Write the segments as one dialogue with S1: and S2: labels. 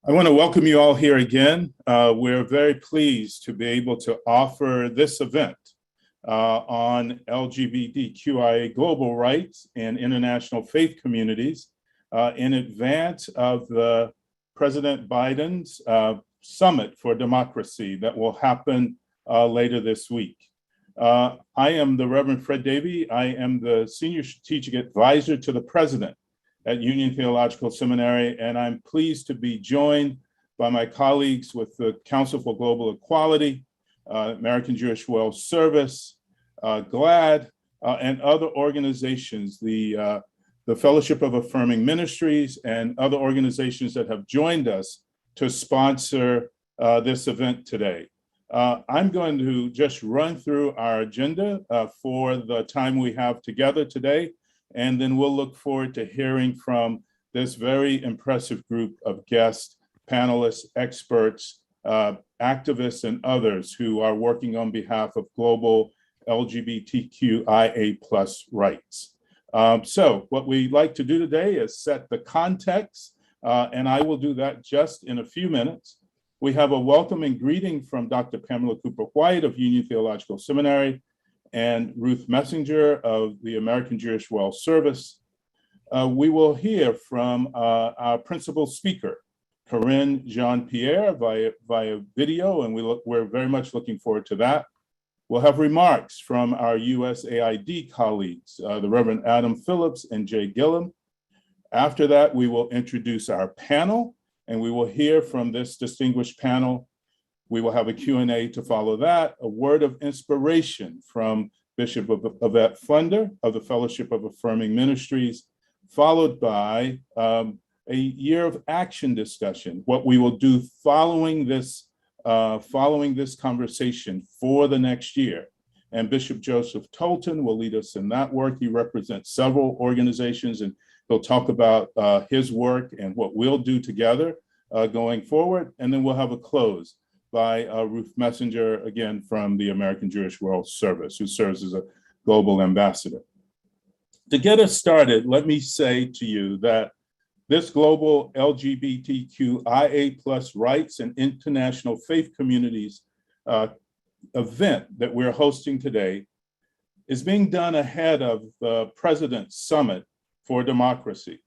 S1: I want to welcome you all here again. We're very pleased to be able to offer this event on LGBTQIA global rights and international faith communities in advance of the President Biden's Summit for Democracy that will happen later this week. I am the Reverend Fred Davey. I am the Senior Strategic Advisor to the President at Union Theological Seminary, and I'm pleased to be joined by my colleagues with the Council for Global Equality, American Jewish World Service, GLAAD, and other organizations, the Fellowship of Affirming Ministries, and other organizations that have joined us to sponsor this event today. I'm going to just run through our agenda for the time we have together today, and then we'll look forward to hearing from this very impressive group of guests, panelists, experts, activists, and others who are working on behalf of global LGBTQIA+ rights. So what we'd like to do today is set the context, and I will do that just in a few minutes. We have a welcome and greeting from Dr. Pamela Cooper-White of Union Theological Seminary, and Ruth Messinger of the American Jewish World Service. We will hear from our principal speaker, Karine Jean-Pierre, via video, and we're very much looking forward to that. We'll have remarks from our USAID colleagues, the Reverend Adam Phillips and Jay Gillum. After that, we will introduce our panel, and we will hear from this distinguished panel. We will have a Q&A to follow that, a word of inspiration from Bishop Yvette Funder of the Fellowship of Affirming Ministries, followed by a year of action discussion, what we will do following this conversation for the next year. And Bishop Joseph Tolton will lead us in that work. He represents several organizations, and he'll talk about his work and what we'll do together going forward. And then we'll have a close by Ruth Messinger, again, from the American Jewish World Service, who serves as a global ambassador. To get us started, let me say to you that this global LGBTQIA+ rights and international faith communities event that we're hosting today is being done ahead of the President's Summit for Democracy.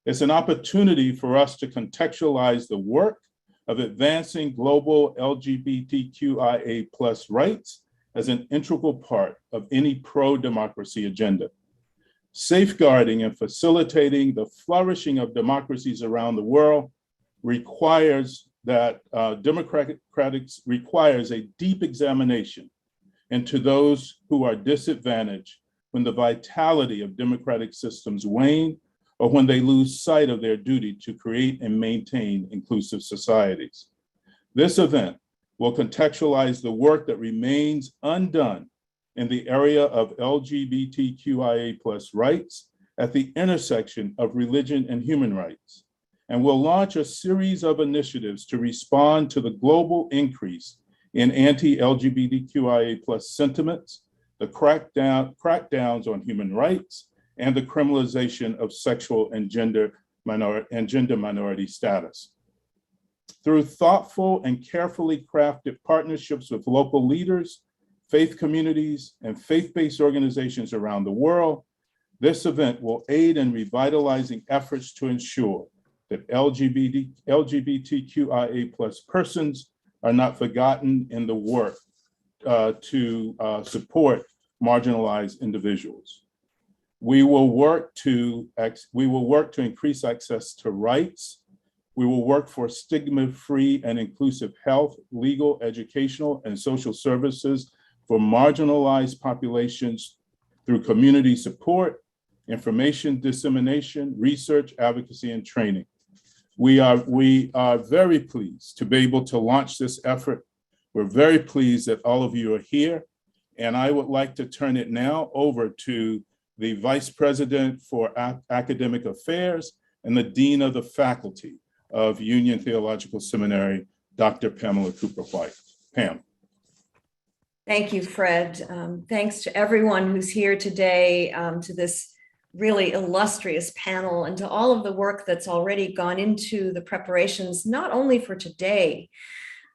S1: It's an opportunity for us to contextualize the work of advancing global LGBTQIA+ rights as an integral part of any pro-democracy agenda. Safeguarding and facilitating the flourishing of democracies around the world requires that requires a deep examination into those who are disadvantaged when the vitality of democratic systems wane, or when they lose sight of their duty to create and maintain inclusive societies. This event will contextualize the work that remains undone in the area of LGBTQIA+ rights at the intersection of religion and human rights, and will launch a series of initiatives to respond to the global increase in anti-LGBTQIA+ sentiments, the crackdowns on human rights, and the criminalization of sexual and gender minority status. Through thoughtful and carefully crafted partnerships with local leaders, faith communities, and faith-based organizations around the world, this event will aid in revitalizing efforts to ensure that LGBTQIA+ persons are not forgotten in the work to support marginalized individuals. We will work to increase access to rights. We will work for stigma-free and inclusive health, legal, educational, and social services for marginalized populations through community support, information dissemination, research, advocacy, and training. We are very pleased to be able to launch this effort. We're very pleased that all of you are here, and I would like to turn it now over to the Vice President for Academic Affairs and the Dean of the Faculty of Union Theological Seminary, Dr. Pamela Cooper-White. Pam.
S2: Thank you, Fred. Thanks to everyone who's here today to this really illustrious panel and to all of the work that's already gone into the preparations, not only for today,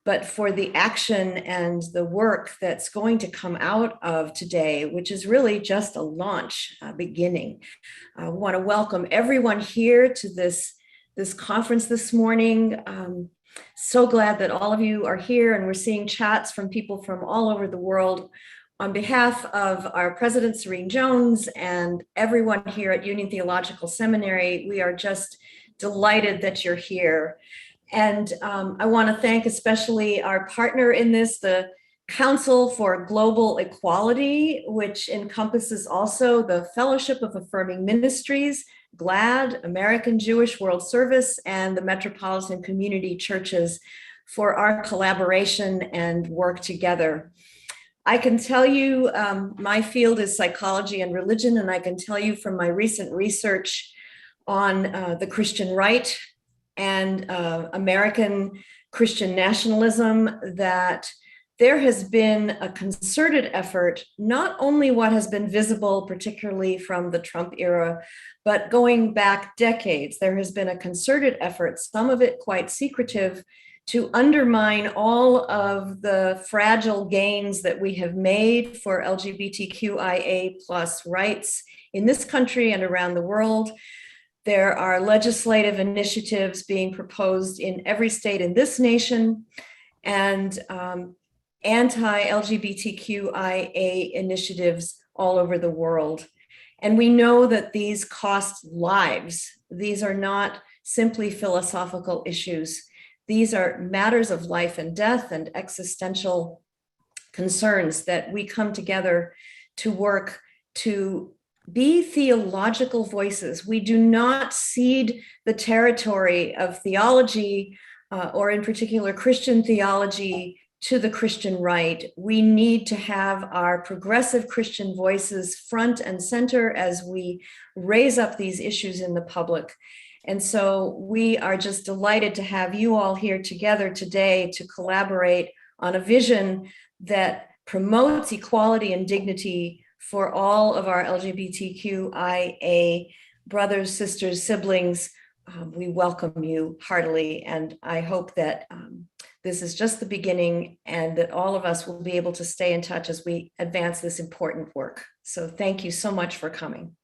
S2: but for the action and the work that's going to come out of today, which is really just a launch beginning. I want to welcome everyone here to this conference this morning. So glad that all of you are here, and we're seeing chats from people from all over the world. On behalf of our President, Karine Jones, and everyone here at Union Theological Seminary, we are just delighted that you're here. And I want to thank especially our partner in this, the Council for Global Equality, which encompasses also the Fellowship of Affirming Ministries, GLAD, American Jewish World Service, and the Metropolitan Community Churches for our collaboration and work together. I can tell you, my field is psychology and religion, and I can tell you from my recent research on the Christian right and American Christian nationalism that there has been a concerted effort, not only what has been visible, particularly from the Trump era, but going back decades, there has been a concerted effort, some of it quite secretive, to undermine all of the fragile gains that we have made for LGBTQIA plus rights in this country and around the world. There are legislative initiatives being proposed in every state in this nation, and anti-LGBTQIA initiatives all over the world. And we know that these cost lives. These are not simply philosophical issues. These are matters of life and death and existential concerns that we come together to work to be theological voices. We do not cede the territory of theology, or in particular Christian theology, to the Christian right. We need to have our progressive Christian voices front and center as we raise up these issues in the public. And so we are just delighted to have you all here together today to collaborate on a vision that promotes equality and dignity for all of our LGBTQIA brothers, sisters, siblings. We welcome you heartily, and I hope that this is just the beginning and that all of us will be able to stay in touch as we advance this important work. So thank you so much for coming.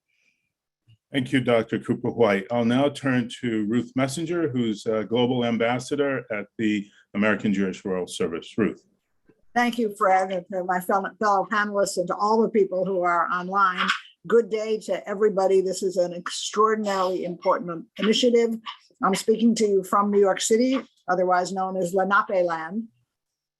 S1: Thank you, Dr. Cooper-White. I'll now turn to Ruth Messenger, who's a Global Ambassador at the American Jewish World Service. Ruth.
S3: Thank you, Fred, and to my fellow panelists and to all the people who are online. Good day to everybody. This is an extraordinarily important initiative. I'm speaking to you from New York City, otherwise known as Lenape land.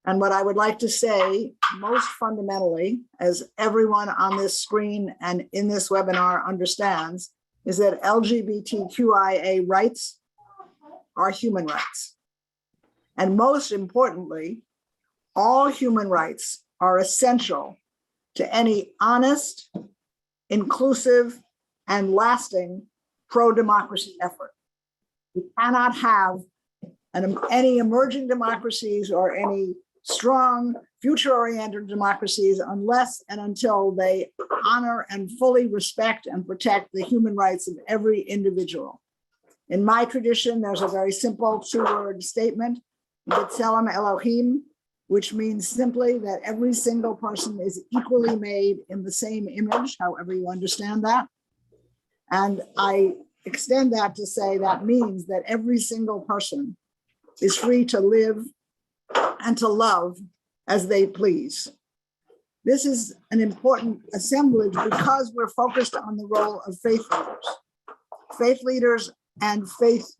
S3: And what I would like to say most fundamentally, as everyone on this screen and in this webinar understands, is that LGBTQIA rights are human rights. And most importantly, all human rights are essential to any honest, inclusive, and lasting pro-democracy effort. We cannot have any emerging democracies or any strong, future-oriented democracies unless and until they honor and fully respect and protect the human rights of every individual. In my tradition, there's a very simple two-word statement, B'Tselem Elohim, which means simply that every single person is equally made in the same image, however you understand that. And I extend that to say that means that every single person is free to live and to love as they please. This is an important assemblage because we're focused on the role of faith leaders. Faith leaders and faith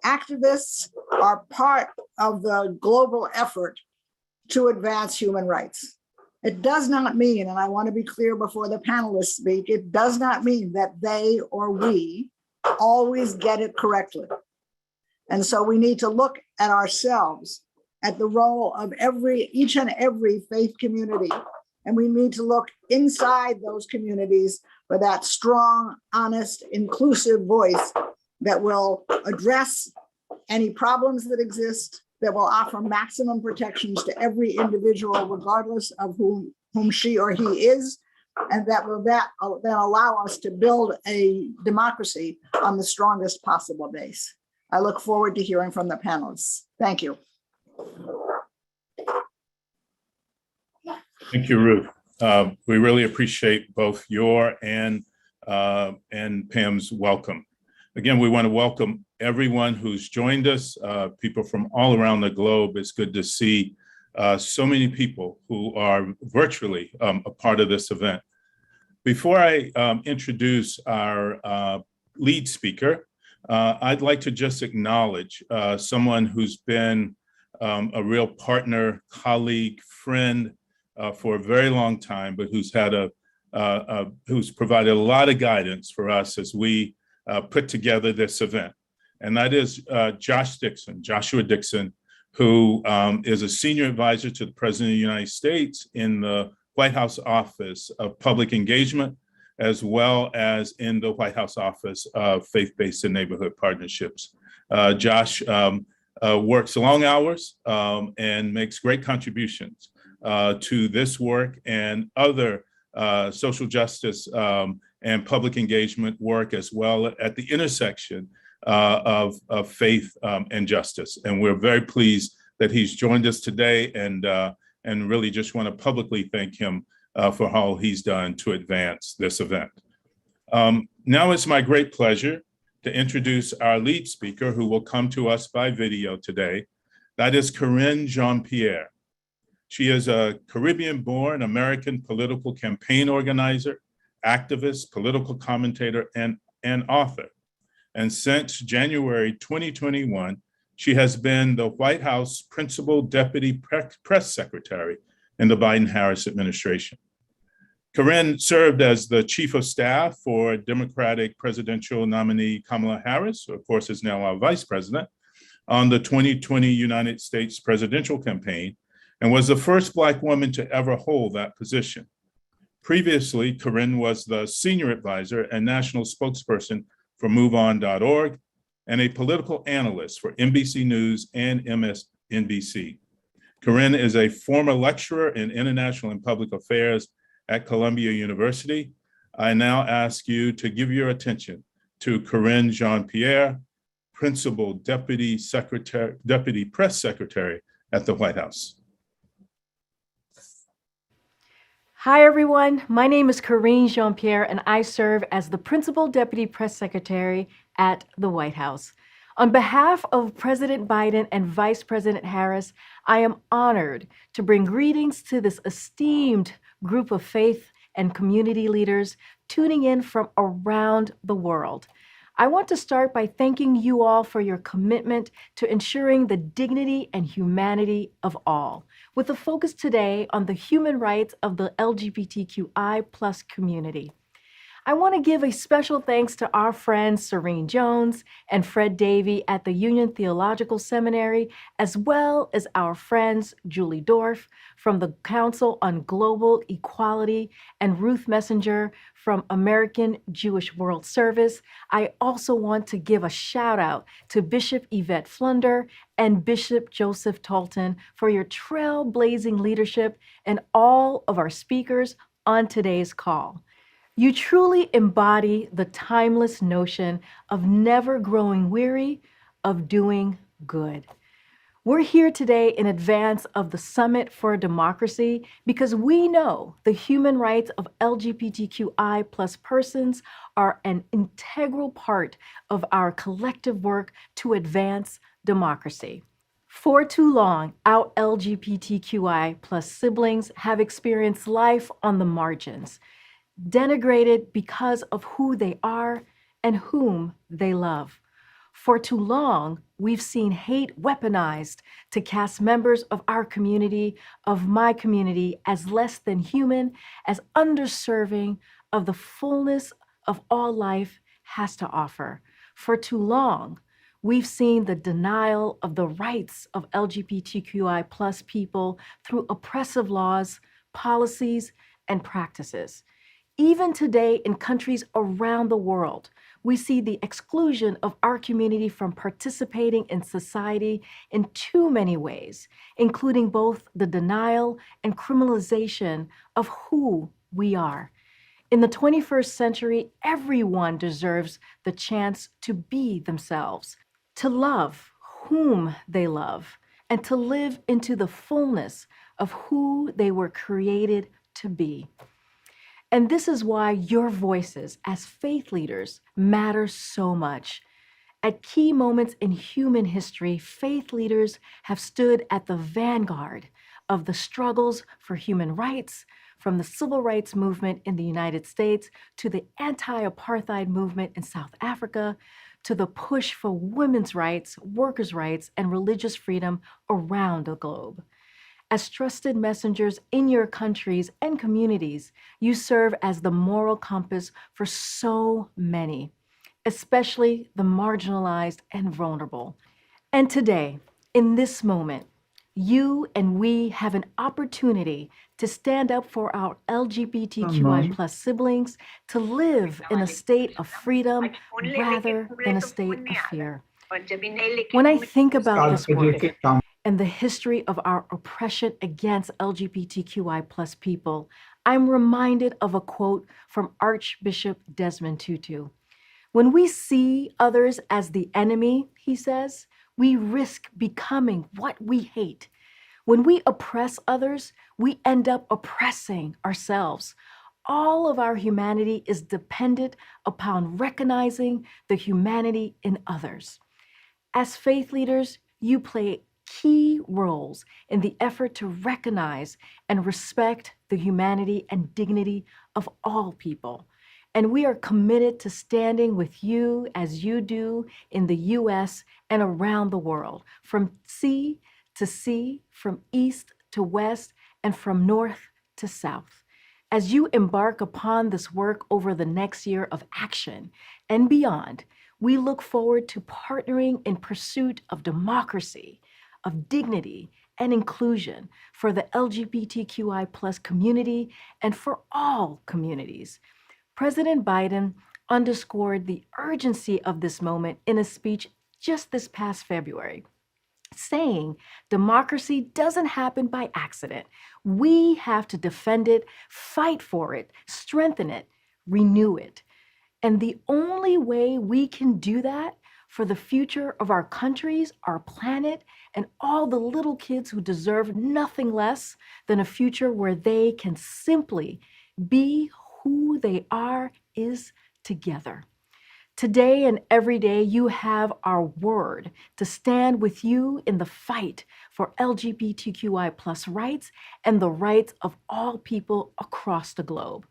S3: activists are part of the global effort to advance human rights. It does not mean, and I want to be clear before the panelists speak, it does not mean that they or we always get it correctly. And so we need to look at ourselves, at the role of each and every faith community. And we need to look inside those communities for that strong, honest, inclusive voice that will address any problems that exist, that will offer maximum protections to every individual, regardless of whom she or he is, And that will then allow us to build a democracy on the strongest possible base. I look forward to hearing from the panelists. Thank you.
S1: Thank you, Ruth. We really appreciate both your and Pam's welcome. Again, we want to welcome everyone who's joined us, people from all around the globe. It's good to see so many people who are virtually a part of this event. Before I introduce our lead speaker, I'd like to just acknowledge someone who's been a real partner, colleague, friend for a very long time, but who's had who's provided a lot of guidance for us as we put together this event. And that is Joshua Dixon, who is a senior advisor to the President of the United States in the White House Office of Public Engagement, as well as in the White House Office of Faith-Based and Neighborhood Partnerships. Josh works long hours and makes great contributions to this work and other social justice and public engagement work, as well at the intersection of faith and justice. And we're very pleased that he's joined us today, and really just want to publicly thank him for all he's done to advance this event. Now it's my great pleasure to introduce our lead speaker, who will come to us by video today. That is Karine Jean-Pierre. She is a Caribbean-born American political campaign organizer, activist, political commentator, and author. And since January 2021, she has been the White House Principal Deputy Press Secretary in the Biden-Harris administration. Karine served as the Chief of Staff for Democratic presidential nominee Kamala Harris, who of course is now our Vice President, on the 2020 United States presidential campaign, and was the first Black woman to ever hold that position. Previously, Karine was the Senior Advisor and National Spokesperson for MoveOn.org and a political analyst for NBC News and MSNBC. Karine is a former lecturer in international and public affairs at Columbia University. I now ask you to give your attention to Karine Jean-Pierre, Principal Deputy Press Secretary at the White House.
S4: Hi, everyone. My name is Karine Jean-Pierre, and I serve as the Principal Deputy Press Secretary at the White House. On behalf of President Biden and Vice President Harris, I am honored to bring greetings to this esteemed group of faith and community leaders tuning in from around the world. I want to start by thanking you all for your commitment to ensuring the dignity and humanity of all, with a focus today on the human rights of the LGBTQI+ community. I want to give a special thanks to our friends Serene Jones and Fred Davey at the Union Theological Seminary, as well as our friends Julie Dorff from the Council on Global Equality and Ruth Messenger from American Jewish World Service. I also want to give a shout out to Bishop Yvette Flunder and Bishop Joseph Tolton for your trailblazing leadership and all of our speakers on today's call. You truly embody the timeless notion of never growing weary of doing good. We're here today in advance of the Summit for Democracy because we know the human rights of LGBTQI+ persons are an integral part of our collective work to advance democracy. For too long, our LGBTQI+ siblings have experienced life on the margins, denigrated because of who they are and whom they love. For too long, we've seen hate weaponized to cast members of our community, of my community, as less than human, as underserving of the fullness of all life has to offer. For too long, we've seen the denial of the rights of LGBTQI+ people through oppressive laws, policies, and practices. Even today in countries around the world, we see the exclusion of our community from participating in society in too many ways, including both the denial and criminalization of who we are. In the 21st century, everyone deserves the chance to be themselves, to love whom they love, and to live into the fullness of who they were created to be. And this is why your voices as faith leaders matter so much. At key moments in human history, faith leaders have stood at the vanguard of the struggles for human rights, from the civil rights movement in the United States to the anti-apartheid movement in South Africa, to the push for women's rights, workers' rights, and religious freedom around the globe. As trusted messengers in your countries and communities, you serve as the moral compass for so many, especially the marginalized and vulnerable. And today, in this moment, you and we have an opportunity to stand up for our LGBTQI plus siblings, to live in a state of freedom rather than a state of fear. When I think about this work and the history of our oppression against LGBTQI plus people, I'm reminded of a quote from Archbishop Desmond Tutu. When we see others as the enemy, he says, we risk becoming what we hate. When we oppress others, we end up oppressing ourselves. All of our humanity is dependent upon recognizing the humanity in others. As faith leaders, you play key roles in the effort to recognize and respect the humanity and dignity of all people. And we are committed to standing with you as you do in the US and around the world, from sea to sea, from east to west, and from north to south. As you embark upon this work over the next year of action and beyond, we look forward to partnering in pursuit of democracy, of dignity, and inclusion for the LGBTQI plus community and for all communities. President Biden underscored the urgency of this moment in a speech just this past February, saying democracy doesn't happen by accident. We have to defend it, fight for it, strengthen it, renew it. And the only way we can do that for the future of our countries, our planet, and all the little kids who deserve nothing less than a future where they can simply be who they are is together. Today and every day, you have our word to stand with you in the fight for LGBTQI plus rights and the rights of all people across the globe.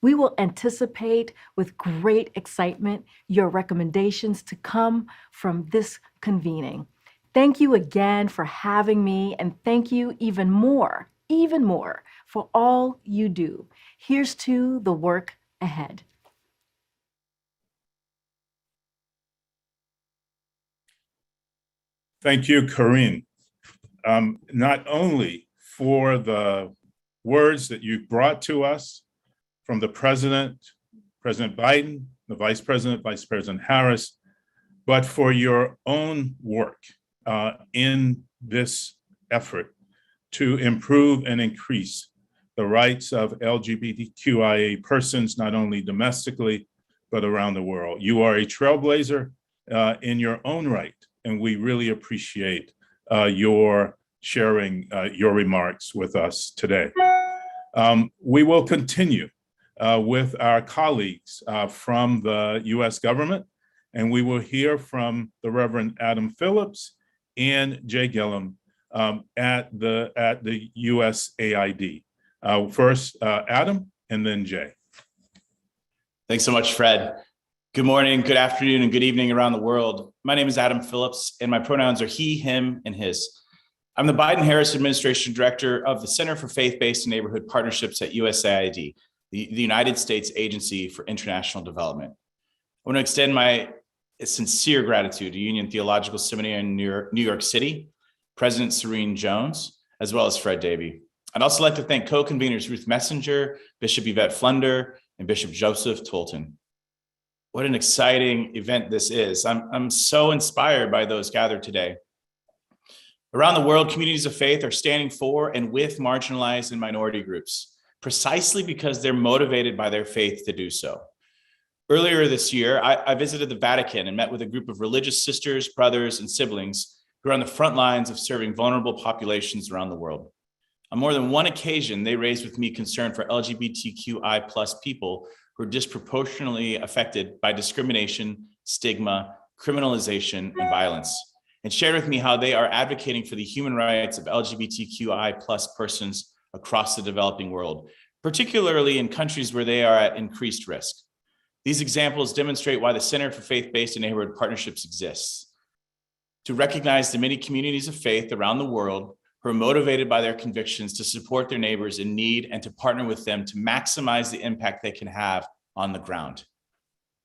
S4: We will anticipate with great excitement your recommendations to come from this convening. Thank you again for having me, and thank you even more for all you do. Here's to the work ahead.
S1: Thank you, Karine, not only for the words that you brought to us from the President Biden, the Vice President Harris, but for your own work in this effort to improve and increase the rights of LGBTQIA persons, not only domestically, but around the world. You are a trailblazer in your own right, and we really appreciate your sharing your remarks with us today. We will continue with our colleagues from the US government, and we will hear from the Reverend Adam Phillips and Jay Gillum at the USAID. First, Adam, and then Jay.
S5: Thanks so much, Fred. Good morning, good afternoon, and good evening around the world. My name is Adam Phillips, and my pronouns are he, him, and his. I'm the Biden-Harris Administration Director of the Center for Faith-Based and Neighborhood Partnerships at USAID, the United States Agency for International Development. I want to extend my sincere gratitude to Union Theological Seminary in New York City, President Karine Jones, as well as Fred Davey. I'd also like to thank co-conveners Ruth Messenger, Bishop Yvette Flunder, and Bishop Joseph Tolton. What an exciting event this is. I'm so inspired by those gathered today. Around the world, communities of faith are standing for and with marginalized and minority groups. precisely because they're motivated by their faith to do so. Earlier this year, I visited the Vatican and met with a group of religious sisters, brothers, and siblings who are on the front lines of serving vulnerable populations around the world. On more than one occasion, they raised with me concern for LGBTQI+ people who are disproportionately affected by discrimination, stigma, criminalization, and violence, and shared with me how they are advocating for the human rights of LGBTQI+ persons across the developing world, particularly in countries where they are at increased risk. These examples demonstrate why the Center for Faith-Based and Neighborhood Partnerships exists, to recognize the many communities of faith around the world who are motivated by their convictions to support their neighbors in need and to partner with them to maximize the impact they can have on the ground.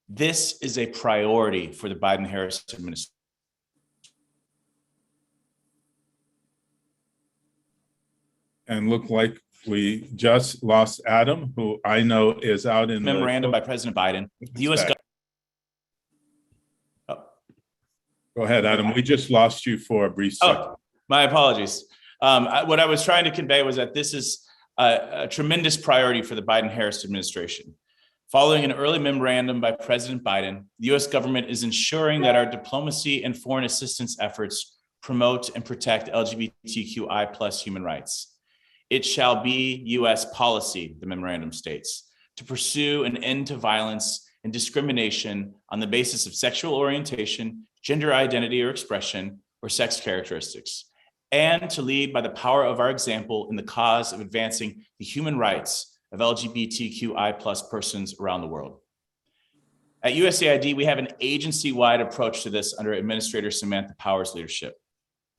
S5: This is a priority for the Biden-Harris administration.
S1: And look like we just lost Adam, who I know is out in
S5: Memorandum by President Biden. The U.S. government.
S1: Go ahead, Adam. We just lost you for a brief second.
S5: Oh, my apologies. What I was trying to convey was that this is a tremendous priority for the Biden-Harris administration. Following an early memorandum by President Biden, the U.S. government is ensuring that our diplomacy and foreign assistance efforts promote and protect LGBTQI+ human rights. It shall be U.S. policy, the memorandum states, to pursue an end to violence and discrimination on the basis of sexual orientation, gender identity or expression, or sex characteristics, and to lead by the power of our example in the cause of advancing the human rights of LGBTQI+ persons around the world. At USAID, we have an agency-wide approach to this under Administrator Samantha Power's leadership.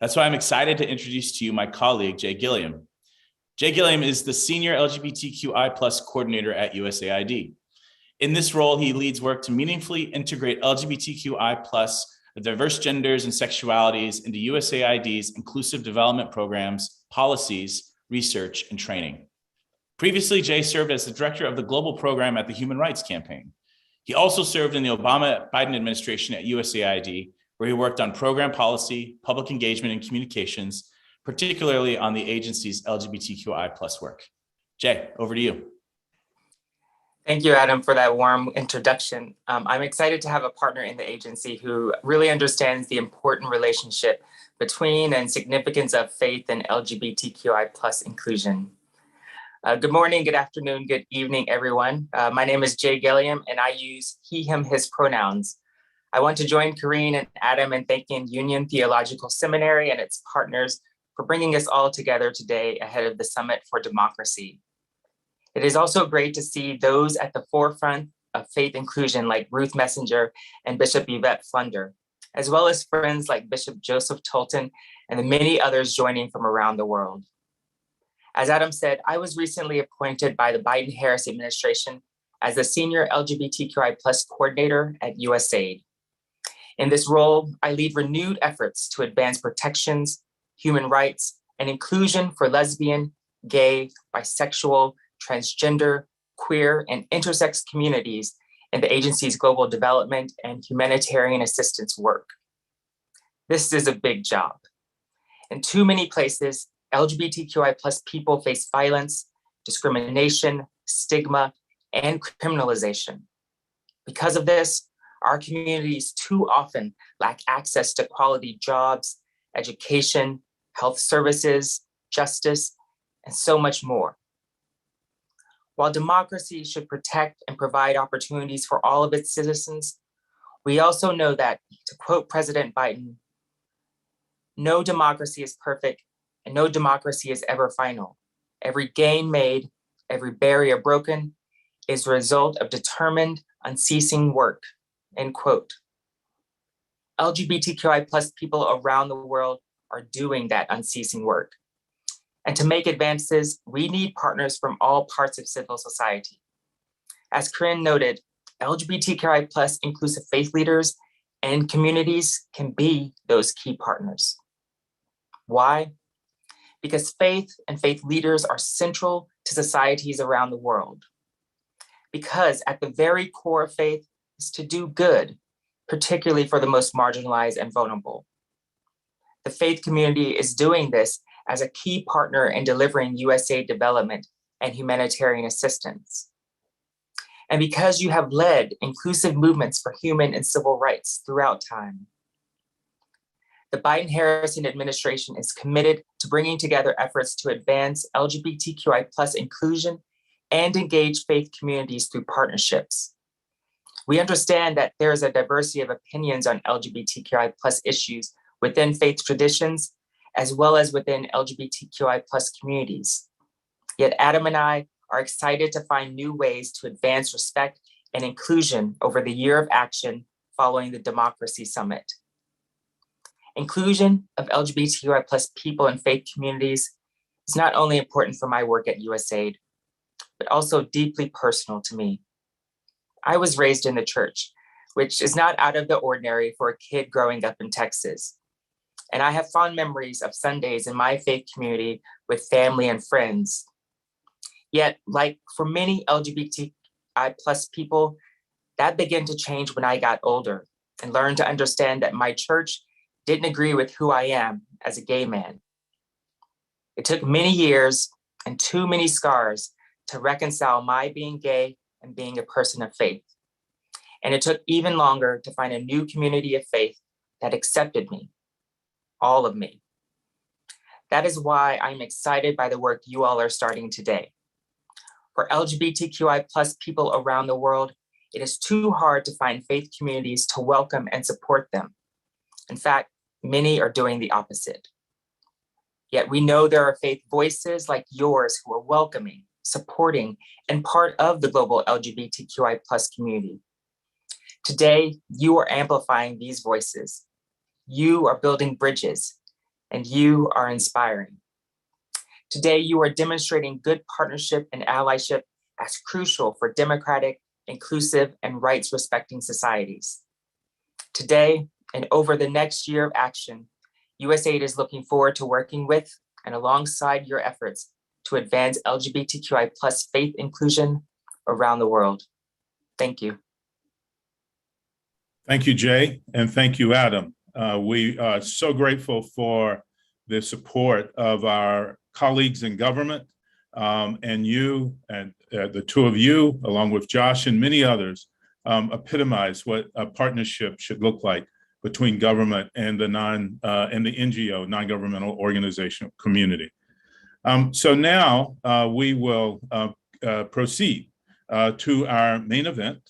S5: That's why I'm excited to introduce to you my colleague, Jay Gilliam. Jay Gilliam is the Senior LGBTQI+ Coordinator at USAID. In this role, he leads work to meaningfully integrate LGBTQI+, diverse genders and sexualities into USAID's inclusive development programs, policies, research, and training. Previously, Jay served as the director of the global program at the Human Rights Campaign. He also served in the Obama-Biden administration at USAID, where he worked on program policy, public engagement, and communications, particularly on the agency's LGBTQI+ work. Jay, over to you.
S6: Thank you, Adam, for that warm introduction. I'm excited to have a partner in the agency who really understands the important relationship between and significance of faith and LGBTQI+ inclusion. Good morning, good afternoon, good evening, everyone. My name is Jay Gilliam, and I use he, him, his pronouns. I want to join Karine and Adam in thanking Union Theological Seminary and its partners for bringing us all together today ahead of the Summit for Democracy. It is also great to see those at the forefront of faith inclusion like Ruth Messenger and Bishop Yvette Flunder, as well as friends like Bishop Joseph Tolton and the many others joining from around the world. As Adam said, I was recently appointed by the Biden-Harris administration as the Senior LGBTQI+ Coordinator at USAID. In this role, I lead renewed efforts to advance protections, human rights, and inclusion for lesbian, gay, bisexual, transgender, queer, and intersex communities in the agency's global development and humanitarian assistance work. This is a big job. In too many places, LGBTQI+ people face violence, discrimination, stigma, and criminalization. Because of this, our communities too often lack access to quality jobs, education, health services, justice, and so much more. While democracy should protect and provide opportunities for all of its citizens, we also know that, to quote President Biden, no democracy is perfect and no democracy is ever final. Every gain made, every barrier broken is a result of determined, unceasing work, end quote. LGBTQI+ people around the world are doing that unceasing work. And to make advances, we need partners from all parts of civil society. As Karine noted, LGBTQI+ inclusive faith leaders and communities can be those key partners. Why? Because faith and faith leaders are central to societies around the world. Because at the very core of faith is to do good, particularly for the most marginalized and vulnerable. The faith community is doing this as a key partner in delivering USAID development and humanitarian assistance. And because you have led inclusive movements for human and civil rights throughout time. The Biden-Harris administration is committed to bringing together efforts to advance LGBTQI+ inclusion and engage faith communities through partnerships. We understand that there is a diversity of opinions on LGBTQI+ issues within faith traditions, as well as within LGBTQI+ communities. Yet Adam and I are excited to find new ways to advance respect and inclusion over the year of action following the Democracy Summit. Inclusion of LGBTQI+ people in faith communities is not only important for my work at USAID, but also deeply personal to me. I was raised in the church, which is not out of the ordinary for a kid growing up in Texas. And I have fond memories of Sundays in my faith community with family and friends. Yet, like for many LGBTI+ people, that began to change when I got older and learned to understand that my church didn't agree with who I am as a gay man. It took many years and too many scars to reconcile my being gay and being a person of faith. And it took even longer to find a new community of faith that accepted me, all of me. That is why I'm excited by the work you all are starting today. For LGBTQI+ people around the world, it is too hard to find faith communities to welcome and support them. In fact, many are doing the opposite. Yet we know there are faith voices like yours who are welcoming, supporting, and part of the global LGBTQI+ community. Today, you are amplifying these voices. You are building bridges, and you are inspiring. Today, you are demonstrating good partnership and allyship as crucial for democratic, inclusive, and rights-respecting societies. Today, and over the next year of action, USAID is looking forward to working with and alongside your efforts to advance LGBTQI+ faith inclusion around the world. Thank you.
S1: Thank you, Jay, and thank you, Adam. We are so grateful for the support of our colleagues in government, and you and the two of you, along with Josh and many others, epitomize what a partnership should look like between government and the NGO, non-governmental organization community. So now we will proceed to our main event,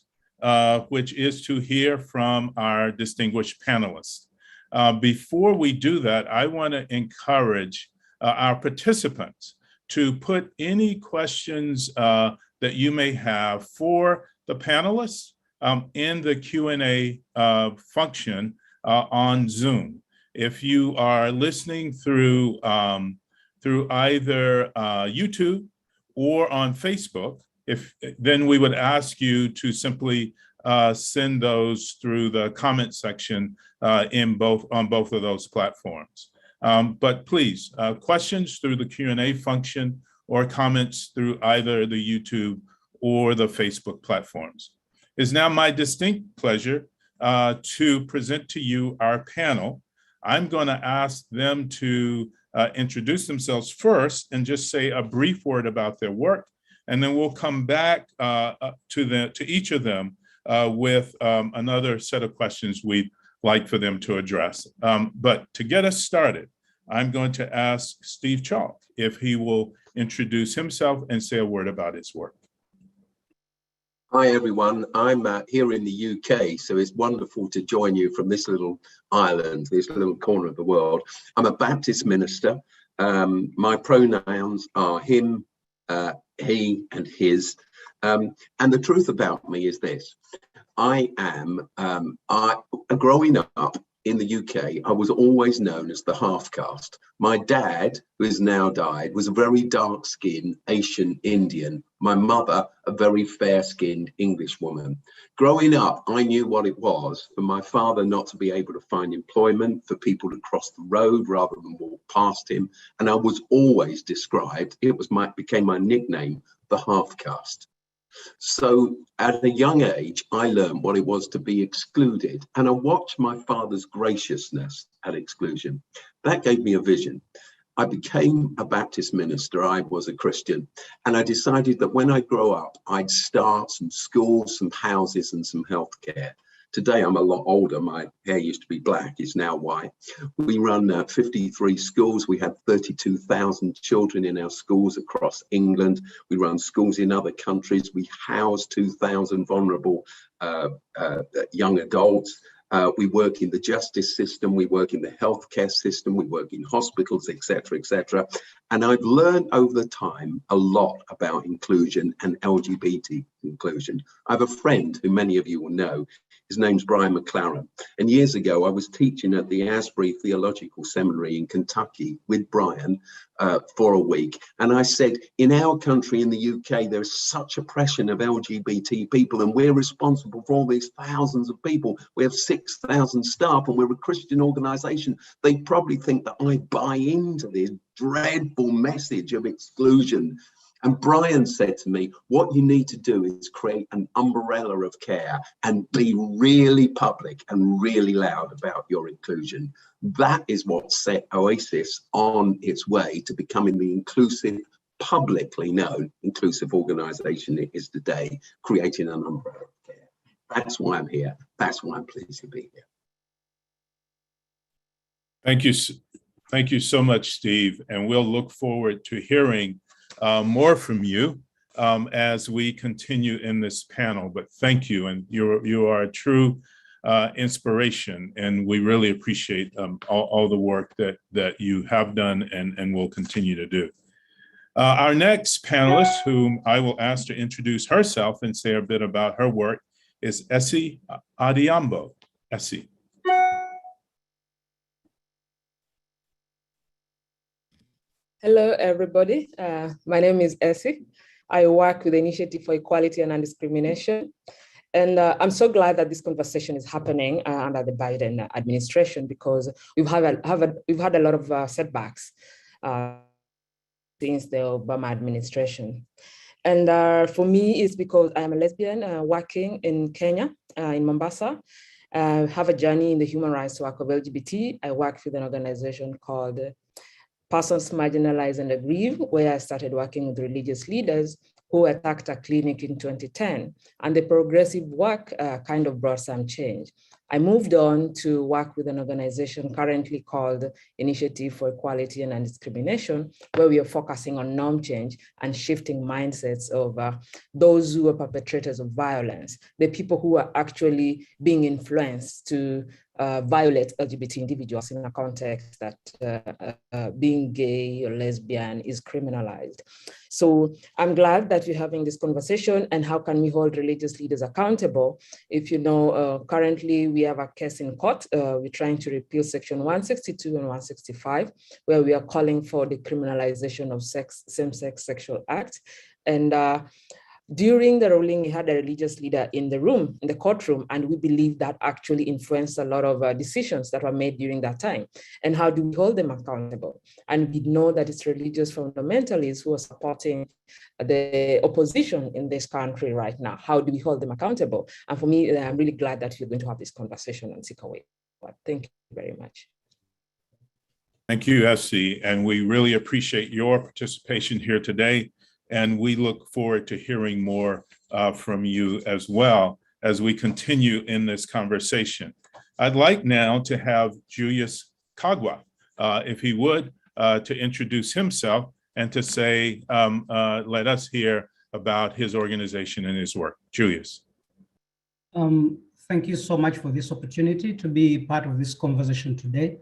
S1: which is to hear from our distinguished panelists. Before we do that, I want to encourage our participants to put any questions that you may have for the panelists in the Q&A function on Zoom. If you are listening through either YouTube or on Facebook, then we would ask you to simply send those through the comment section on both of those platforms. But please, questions through the Q&A function or comments through either the YouTube or the Facebook platforms. It's now my distinct pleasure to present to you our panel. I'm going to ask them to introduce themselves first and just say a brief word about their work, and then we'll come back to each of them with another set of questions we'd like for them to address. But to get us started, I'm going to ask Steve Chalk if he will introduce himself and say a word about his work.
S7: Hi, everyone. I'm here in the UK, so it's wonderful to join you from this little island, this little corner of the world. I'm a Baptist minister. My pronouns are him, he, and his. And the truth about me is this. I am, growing up in the UK, I was always known as the half caste. My dad, who has now died, was a very dark-skinned Asian Indian. My mother, a very fair-skinned English woman. Growing up, I knew what it was for my father not to be able to find employment, for people to cross the road rather than walk past him. And I was always described, became my nickname, the half caste. So at a young age, I learned what it was to be excluded, and I watched my father's graciousness at exclusion. That gave me a vision. I became a Baptist minister. I was a Christian, and I decided that when I grow up, I'd start some schools, some houses, and some healthcare. Today, I'm a lot older. My hair used to be black, it's now white. We run 53 schools. We have 32,000 children in our schools across England. We run schools in other countries. We house 2,000 vulnerable young adults. We work in the justice system, we work in the healthcare system, we work in hospitals, etc., etc. And I've learned over the time a lot about inclusion and LGBT inclusion. I have a friend who many of you will know. His name's Brian McLaren. And years ago, I was teaching at the Asbury Theological Seminary in Kentucky with Brian for a week. And I said, in our country, in the UK, there's such oppression of LGBT people, and we're responsible for all these thousands of people. We have 6,000 staff, and we're a Christian organization. They probably think that I buy into this dreadful message of exclusion. And Brian said to me, what you need to do is create an umbrella of care and be really public and really loud about your inclusion. That is what set Oasis on its way to becoming the inclusive, publicly known, inclusive organization it is today, creating an umbrella of care. That's why I'm here. That's why I'm pleased to be here.
S1: Thank you. Thank you so much, Steve. And we'll look forward to hearing more from you as we continue in this panel. But thank you, and you are a true inspiration, and we really appreciate all the work that you have done and will continue to do. Our next panelist, whom I will ask to introduce herself and say a bit about her work, is Essie Adhiambo. Essie.
S8: Hello, everybody. My name is Essie. I work with the Initiative for Equality and Non-Discrimination. And I'm so glad that this conversation is happening under the Biden administration, because we've had a lot of setbacks since the Obama administration. And for me, it's because I am a lesbian working in Kenya, in Mombasa. I have a journey in the human rights work of LGBT. I work with an organization called Persons Marginalized and Aggrieved, where I started working with religious leaders who attacked a clinic in 2010. And the progressive work kind of brought some change. I moved on to work with an organization currently called Initiative for Equality and Non-Discrimination, where we are focusing on norm change and shifting mindsets of those who are perpetrators of violence, the people who are actually being influenced to violate LGBT individuals in a context that being gay or lesbian is criminalized. So I'm glad that we're having this conversation, and how can we hold religious leaders accountable? If you know, currently we have a case in court. We're trying to repeal section 162 and 165, where we are calling for the criminalization of same-sex sexual acts. And during the ruling, we had a religious leader in the courtroom, and we believe that actually influenced a lot of decisions that were made during that time. And how do we hold them accountable? And we know that it's religious fundamentalists who are supporting the opposition in this country right now. How do we hold them accountable? And for me, I'm really glad that we're going to have this conversation and seek a way. Thank you very much.
S1: Thank you, Essie, and we really appreciate your participation here today. And we look forward to hearing more from you as well as we continue in this conversation. I'd like now to have Julius Kagwa, if he would, to introduce himself and to say, let us hear about his organization and his work. Julius.
S9: Thank you so much for this opportunity to be part of this conversation today.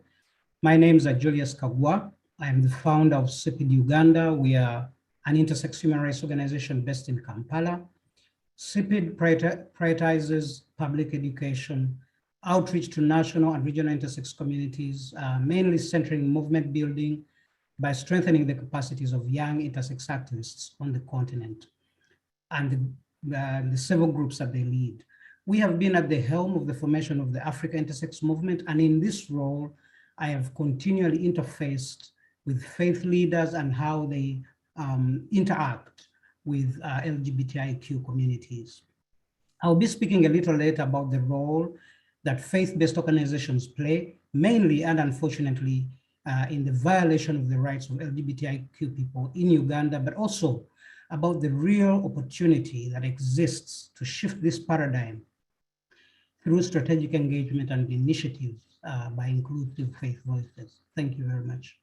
S9: My name is Julius Kagwa. I am the founder of CIPID Uganda. We are an intersex human rights organization based in Kampala. CIPID prioritizes public education, outreach to national and regional intersex communities, mainly centering movement building by strengthening the capacities of young intersex activists on the continent and the several groups that they lead. We have been at the helm of the formation of the Africa intersex movement, and in this role, I have continually interfaced with faith leaders and how they interact with LGBTIQ communities. I'll be speaking a little later about the role that faith-based organizations play, mainly and unfortunately in the violation of the rights of LGBTIQ people in Uganda, but also about the real opportunity that exists to shift this paradigm through strategic engagement and initiatives by inclusive faith voices. Thank you very much.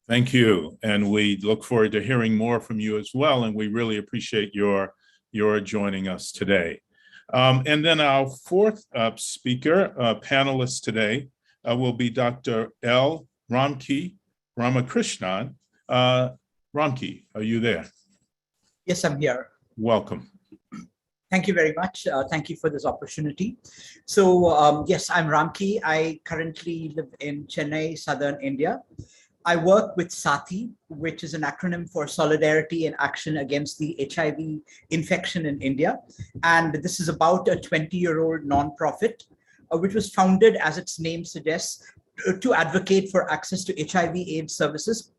S1: Thank you. And we look forward to hearing more from you as well. And we really appreciate your joining us today. And then our fourth speaker, panelist today, will be Dr. L. Ramki Ramakrishnan. Ramki, are you there?
S10: Yes, I'm here.
S1: Welcome.
S10: Thank you very much. Thank you for this opportunity. So yes, I'm Ramki. I currently live in Chennai, southern India. I work with SATI, which is an acronym for Solidarity and Action Against the HIV Infection in India. And this is about a 20-year-old nonprofit, which was founded, as its name suggests, to advocate for access to HIV/AIDS services,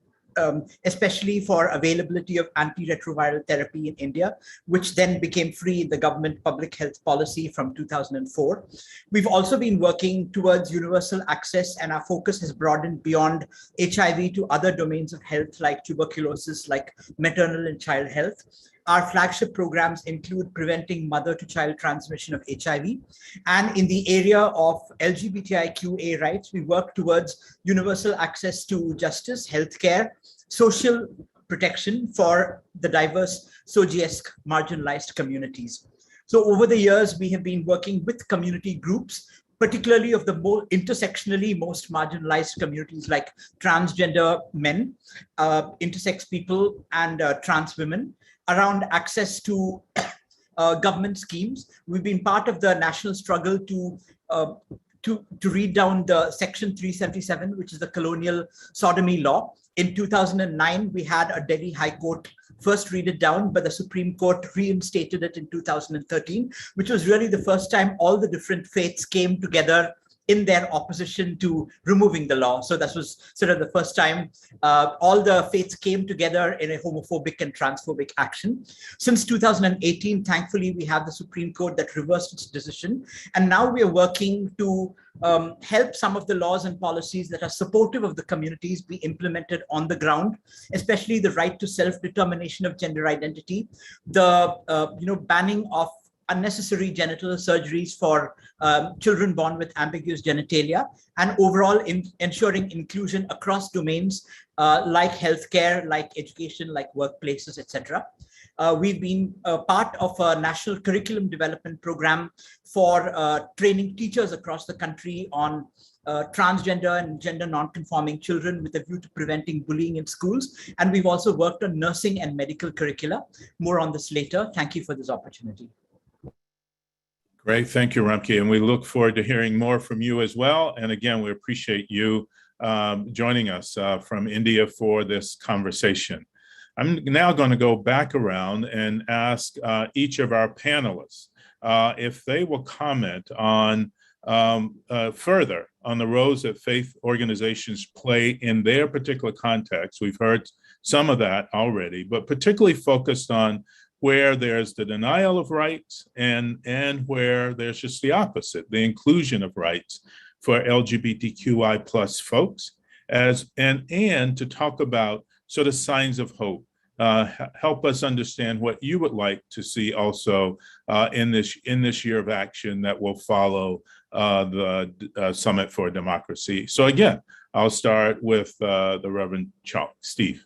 S10: especially for availability of antiretroviral therapy in India, which then became free in the government public health policy from 2004. We've also been working towards universal access, and our focus has broadened beyond HIV to other domains of health like tuberculosis, like maternal and child health. Our flagship programs include preventing mother-to-child transmission of HIV. And in the area of LGBTIQA rights, we work towards universal access to justice, healthcare, social protection for the diverse SOGIESC marginalized communities. So over the years, we have been working with community groups, particularly of the more intersectionally most marginalized communities like transgender men, intersex people, and trans women, around access to government schemes. We've been part of the national struggle to read down the Section 377, which is the colonial sodomy law. In 2009, we had a Delhi High Court first read it down, but the Supreme Court reinstated it in 2013, which was really the first time all the different faiths came together in their opposition to removing the law. So that was sort of the first time all the faiths came together in a homophobic and transphobic action. Since 2018, thankfully, we have the Supreme Court that reversed its decision. And now we are working to help some of the laws and policies that are supportive of the communities be implemented on the ground, especially the right to self-determination of gender identity, the banning of unnecessary genital surgeries for children born with ambiguous genitalia, and overall ensuring inclusion across domains like healthcare, like education, like workplaces, etc. We've been part of a national curriculum development program for training teachers across the country on transgender and gender non-conforming children with a view to preventing bullying in schools. And we've also worked on nursing and medical curricula. More on this later. Thank you for this opportunity.
S1: Great, thank you, Ramki, and we look forward to hearing more from you as well. And again, we appreciate you joining us from India for this conversation. I'm now going to go back around and ask each of our panelists if they will comment on further on the roles that faith organizations play in their particular context. We've heard some of that already, but particularly focused on where there's the denial of rights and where there's just the opposite, the inclusion of rights for LGBTQI plus folks, and to talk about sort of signs of hope. Help us understand what you would like to see also in this year of action that will follow the Summit for Democracy. So again, I'll start with the Reverend Steve.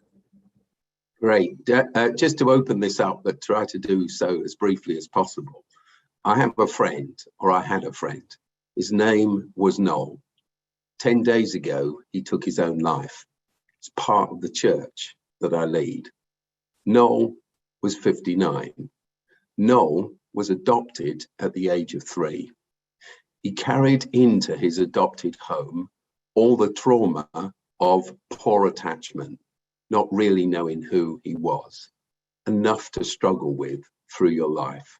S7: Great. Just to open this up, but try to do so as briefly as possible. I have a friend, or I had a friend. His name was Noel. 10 days ago, he took his own life. It's part of the church that I lead. Noel was 59. Noel was adopted at the age of 3. He carried into his adopted home all the trauma of poor attachment, not really knowing who he was, enough to struggle with through your life.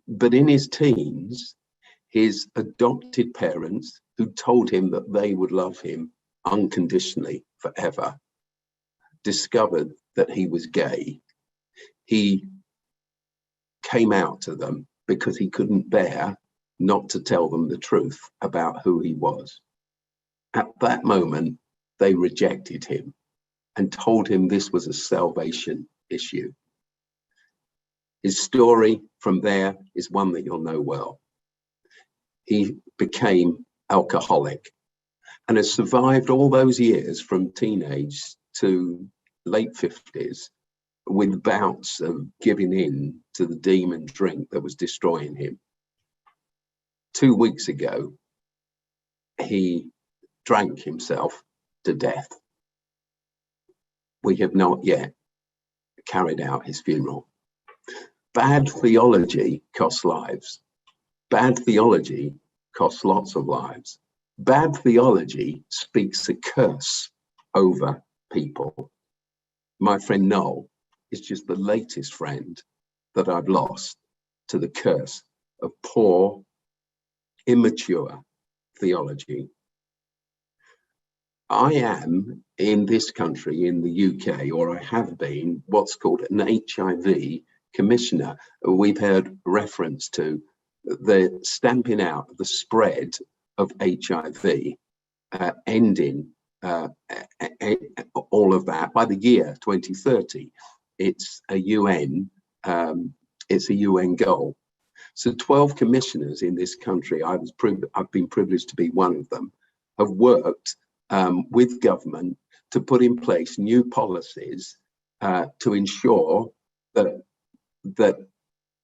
S7: But in his teens, his adopted parents, who told him that they would love him unconditionally forever, discovered that he was gay. He came out to them because he couldn't bear not to tell them the truth about who he was. At that moment, they rejected him and told him this was a salvation issue. His story from there is one that you'll know well. He became alcoholic and has survived all those years from teenage to late 50s with bouts of giving in to the demon drink that was destroying him. 2 weeks ago, he drank himself to death. We have not yet carried out his funeral. Bad theology costs lives. Bad theology costs lots of lives. Bad theology speaks a curse over people. My friend Noel is just the latest friend that I've lost to the curse of poor, immature theology. I am in this country, in the UK, or I have been, what's called an HIV commissioner. We've heard reference to the stamping out the spread of HIV, ending all of that by the year 2030. It's a UN goal. So 12 commissioners in this country, I've been privileged to be one of them, have worked with government to put in place new policies to ensure that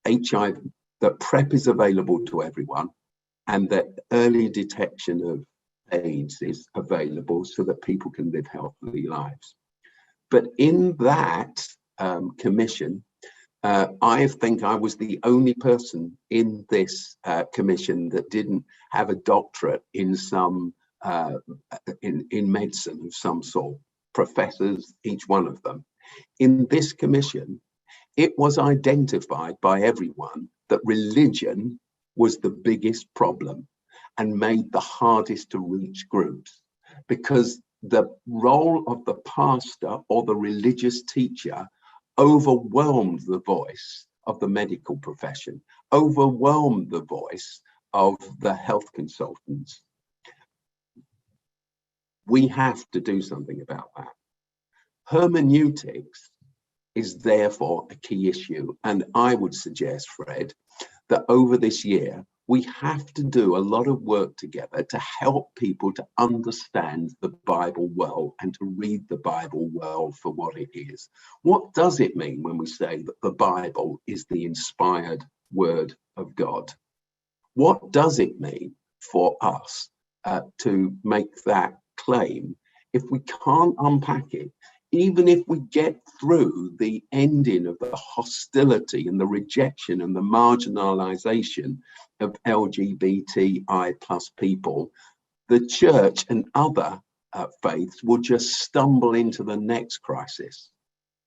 S7: HIV, that PrEP is available to everyone, and that early detection of AIDS is available so that people can live healthy lives. But in that commission, I think I was the only person in this commission that didn't have a doctorate in some in medicine of some sort. Professors, each one of them. In this commission, it was identified by everyone that religion was the biggest problem and made the hardest to reach groups, because the role of the pastor or the religious teacher overwhelmed the voice of the medical profession, overwhelmed the voice of the health consultants. We have to do something about that. Hermeneutics is therefore a key issue. And I would suggest, Fred, that over this year, we have to do a lot of work together to help people to understand the Bible well and to read the Bible well for what it is. What does it mean when we say that the Bible is the inspired word of God? What does it mean for us to make that claim if we can't unpack it? Even if we get through the ending of the hostility and the rejection and the marginalization of LGBTI plus people, the church and other faiths will just stumble into the next crisis.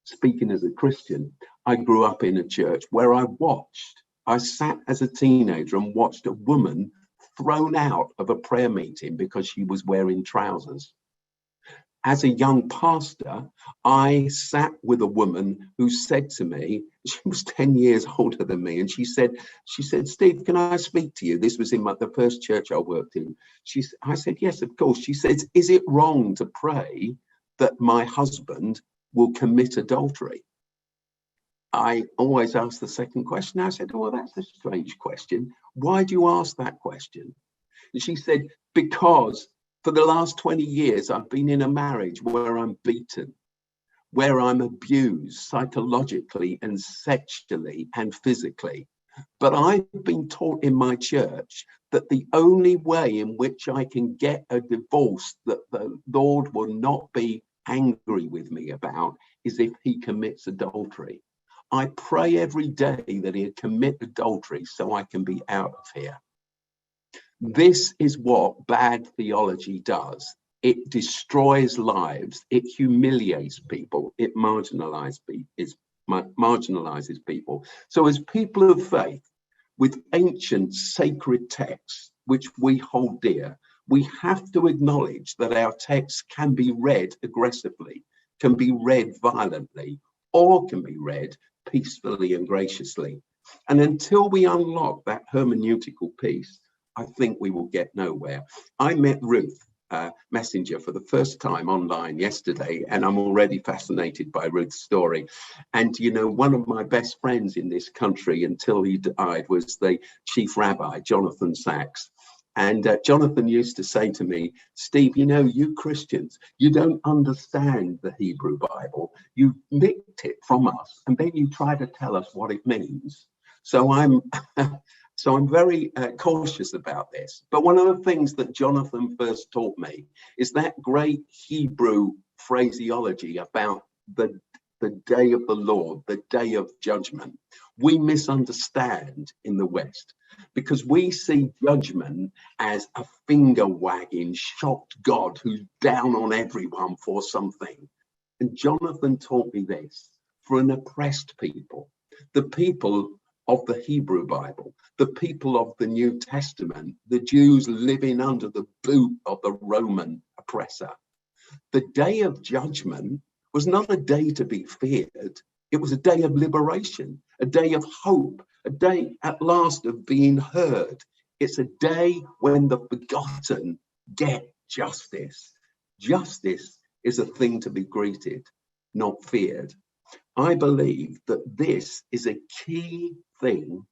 S7: Speaking as a Christian, I grew up in a church where I sat as a teenager and watched a woman thrown out of a prayer meeting because she was wearing trousers. As a young pastor, I sat with a woman who said to me, she was 10 years older than me, and she said, Steve, can I speak to you? This was in the first church I worked in. I said, yes, of course. She said, is it wrong to pray that my husband will commit adultery? I always ask the second question. I said, well, that's a strange question. Why do you ask that question? And she said, because for the last 20 years, I've been in a marriage where I'm beaten, where I'm abused psychologically and sexually and physically. But I've been taught in my church that the only way in which I can get a divorce that the Lord will not be angry with me about is if he commits adultery. I pray every day that he'll commit adultery so I can be out of here. This is what bad theology does. It destroys lives. It humiliates people. It marginalizes people. So as people of faith, with ancient sacred texts, which we hold dear, we have to acknowledge that our texts can be read aggressively, can be read violently, or can be read peacefully and graciously. And until we unlock that hermeneutical piece, I think we will get nowhere. I met Ruth Messenger for the first time online yesterday, and I'm already fascinated by Ruth's story. And, you know, one of my best friends in this country until he died was the chief rabbi, Jonathan Sachs. And Jonathan used to say to me, Steve, you know, you Christians, you don't understand the Hebrew Bible. You nicked it from us, and then you try to tell us what it means. So I'm very cautious about this. But one of the things that Jonathan first taught me is that great Hebrew phraseology about the day of the Lord, the day of judgment. We misunderstand in the West because we see judgment as a finger wagging, shocked God who's down on everyone for something. And Jonathan taught me this: for an oppressed people, the people of the Hebrew Bible, the people of the New Testament, the Jews living under the boot of the Roman oppressor, the day of judgment was not a day to be feared. It was a day of liberation, a day of hope, a day at last of being heard. It's a day when the forgotten get justice. Justice is a thing to be greeted, not feared. I believe that this is a key thing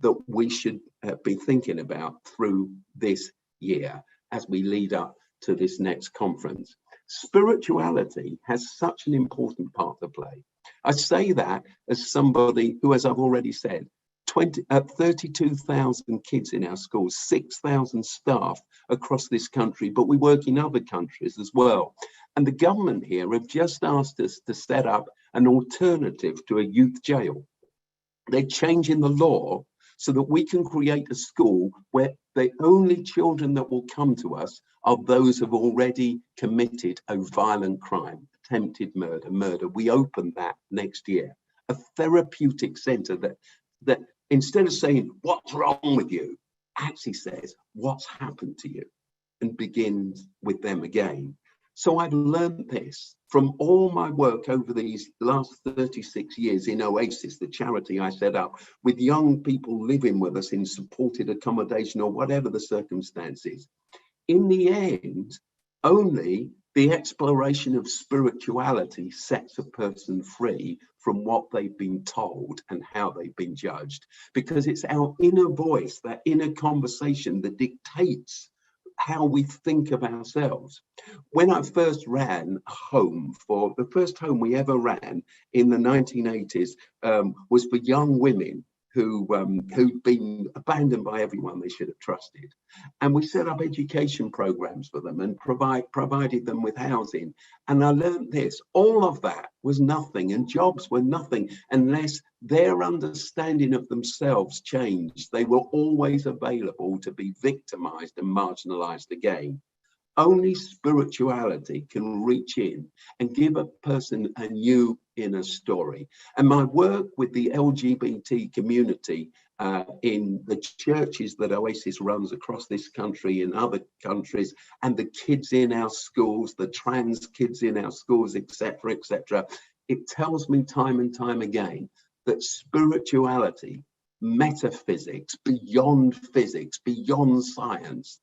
S7: that we should be thinking about through this year as we lead up to this next conference. Spirituality has such an important part to play. I say that as somebody who, as I've already said, 32,000 kids in our schools, 6,000 staff across this country, but we work in other countries as well. And the government here have just asked us to set up an alternative to a youth jail. They're changing the law so that we can create a school where the only children that will come to us are those who have already committed a violent crime, attempted murder. We open that next year. A therapeutic center that instead of saying, what's wrong with you, actually says, what's happened to you, and begins with them again. So I've learned this from all my work over these last 36 years in Oasis, the charity I set up, with young people living with us in supported accommodation or whatever the circumstances. In the end, only the exploration of spirituality sets a person free from what they've been told and how they've been judged, because it's our inner voice, that inner conversation that dictates how we think of ourselves. When I first ran a home, for the first home we ever ran in the 1980s was for young women who'd been abandoned by everyone they should have trusted. And we set up education programs for them and provided them with housing. And I learned this: all of that was nothing, and jobs were nothing unless their understanding of themselves changed. They were always available to be victimized and marginalized again. Only spirituality can reach in and give a person a new inner story. And my work with the LGBT community in the churches that Oasis runs across this country, in other countries, and the kids in our schools, the trans kids in our schools, etc., it tells me time and time again that spirituality, metaphysics, beyond physics, beyond science,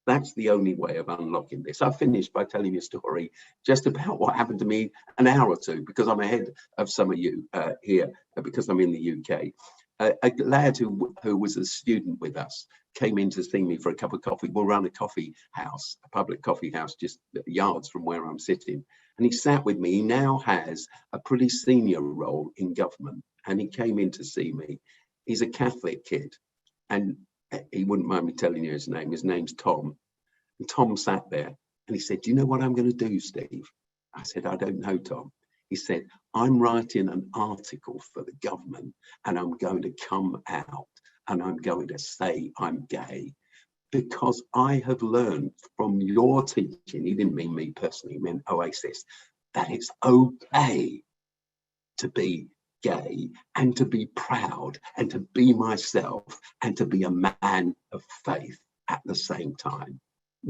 S7: that's the only way of unlocking this. I finished by telling you a story just about what happened to me an hour or two, because I'm ahead of some of you here, because I'm in the UK. A lad who was a student with us came in to see me for a cup of coffee. We'll run a coffee house, a public coffee house, just yards from where I'm sitting. And he sat with me. He now has a pretty senior role in government. And he came in to see me. He's a Catholic kid. And he wouldn't mind me telling you his name. His name's Tom. And Tom sat there and he said, do you know what I'm going to do, Steve? I said, I don't know, Tom. He said, I'm writing an article for the government and I'm going to come out and I'm going to say I'm gay, because I have learned from your teaching, he didn't mean me personally, he meant Oasis, that it's okay to be gay and to be proud and to be myself and to be a man of faith at the same time.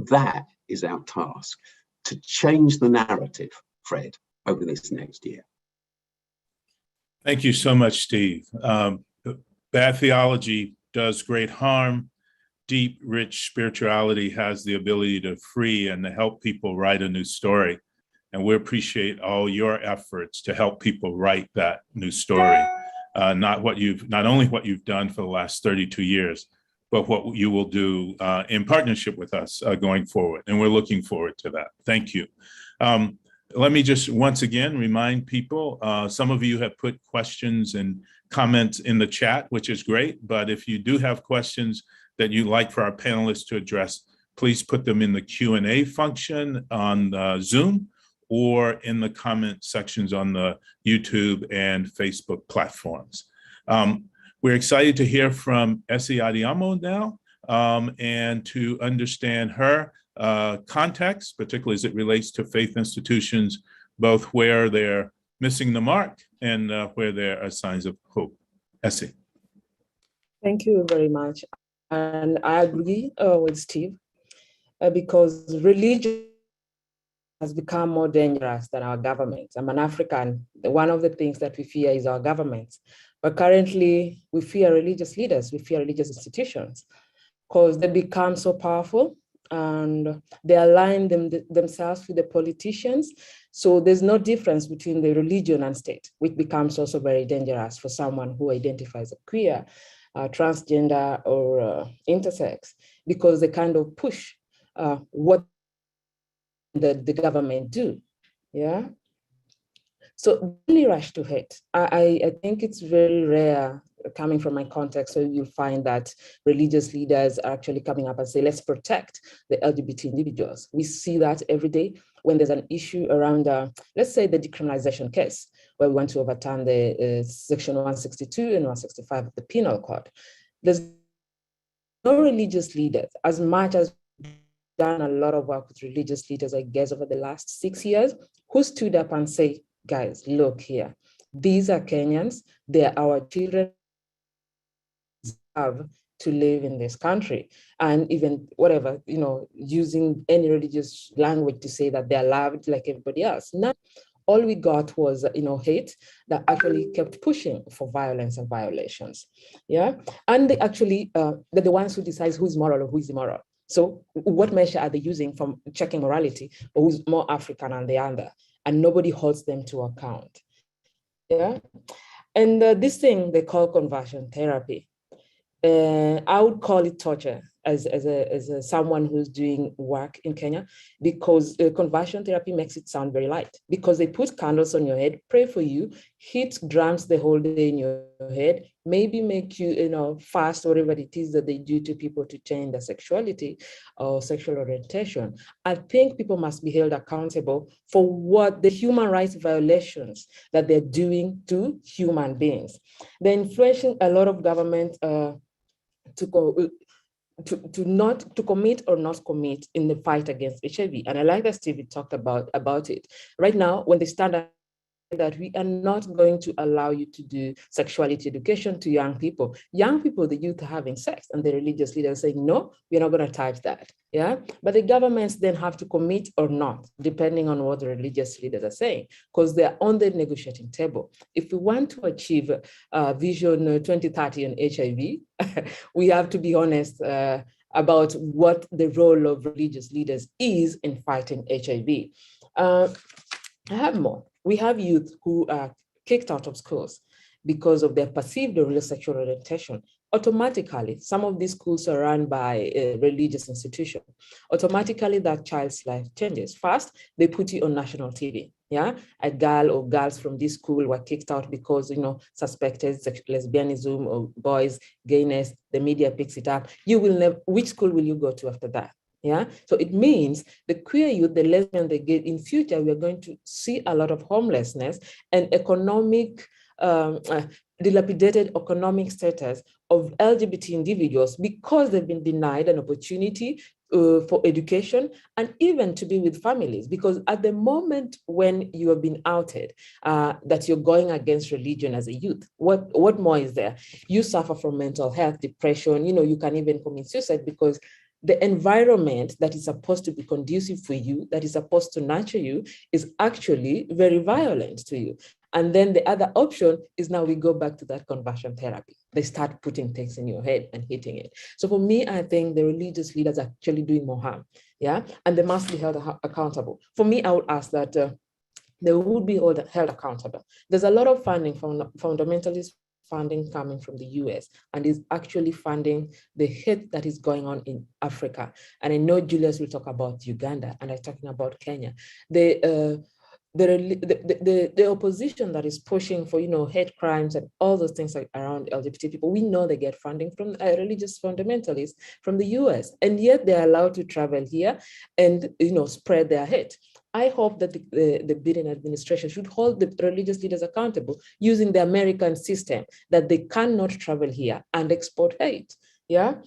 S7: That is our task, to change the narrative, Fred, over this next year.
S1: Thank you so much, Steve. Bad theology does great harm. deep, rich spirituality has the ability to free and to help people write a new story. And we appreciate all your efforts to help people write that new story. Not only what you've done for the last 32 years, but what you will do in partnership with us going forward. And we're looking forward to that. Thank you. Let me just once again remind people, some of you have put questions and comments in the chat, which is great. But if you do have questions that you'd like for our panelists to address, please put them in the Q&A function on Zoom or in the comment sections on the YouTube and Facebook platforms. We're excited to hear from Essie Adiamo now and to understand her context, particularly as it relates to faith institutions, both where they're missing the mark and where there are signs of hope. Essie.
S8: Thank you very much. And I agree with Steve because religion has become more dangerous than our government. I'm an African. One of the things that we fear is our government. But currently, we fear religious leaders, we fear religious institutions because they become so powerful and they align themselves with the politicians. So there's no difference between the religion and state, which becomes also very dangerous for someone who identifies as queer, transgender, or intersex, because they kind of push what the government do, yeah? So really rush to hate. I think it's very rare coming from my context, so you'll find that religious leaders are actually coming up and say, let's protect the LGBT individuals. We see that every day when there's an issue around, let's say the decriminalization case, where we want to overturn the section 162 and 165 of the penal code. There's no religious leaders, as much as we've done a lot of work with religious leaders, I guess, over the last 6 years, who stood up and say, guys, look here, these are Kenyans, they're our children, have to live in this country, and even whatever, you know, using any religious language to say that they're loved like everybody else. Now, all we got was, you know, hate that actually kept pushing for violence and violations. Yeah, and they actually, they're the ones who decide who's moral or who's immoral. So what measure are they using from checking morality, or who's more African than the other? And nobody holds them to account. Yeah, and this thing they call conversion therapy, I would call it torture as someone who's doing work in Kenya, because conversion therapy makes it sound very light, because they put candles on your head, pray for you, hit drums the whole day in your head, maybe make you, you know, fast, whatever it is that they do to people to change their sexuality or sexual orientation. I think people must be held accountable for what the human rights violations that they're doing to human beings. They're influencing a lot of government to not to commit or not commit in the fight against HIV. And I like that Stevie talked about it. Right now, when they stand up that we are not going to allow you to do sexuality education to young people, the youth are having sex, and the religious leaders saying, no, we're not going to touch that. Yeah, but the governments then have to commit or not, depending on what the religious leaders are saying, because they're on the negotiating table. If we want to achieve Vision 2030 on HIV, we have to be honest about what the role of religious leaders is in fighting HIV. I have more. We have youth who are kicked out of schools because of their perceived or real sexual orientation. Automatically, some of these schools are run by a religious institution. Automatically, that child's life changes. First, they put you on national TV. Yeah, a girl or girls from this school were kicked out because, you know, suspected lesbianism or boys, gayness. The media picks it up. You will never. Which school will you go to after that? Yeah, so it means the queer youth, the lesbian, they get in future, we are going to see a lot of homelessness and economic, dilapidated economic status of LGBT individuals because they've been denied an opportunity for education and even to be with families. Because at the moment when you have been outed that you're going against religion as a youth, what more is there? You suffer from mental health, depression, you know, you can even commit suicide because the environment that is supposed to be conducive for you, that is supposed to nurture you, is actually very violent to you. And then the other option is now we go back to that conversion therapy. they start putting things in your head and hitting it. So for me, I think the religious leaders are actually doing more harm, yeah? And they must be held accountable. For me, I would ask that they would be held accountable. There's a lot of funding from fundamentalist funding coming from the US and is actually funding the hate that is going on in Africa. And I know Julius will talk about Uganda and I'm talking about Kenya. The opposition that is pushing for, hate crimes and all those things like around LGBT people, we know they get funding from religious fundamentalists from the US, and yet they're allowed to travel here and, spread their hate. I hope that the Biden administration should hold the religious leaders accountable using the American system, that they cannot travel here and export hate. Yeah,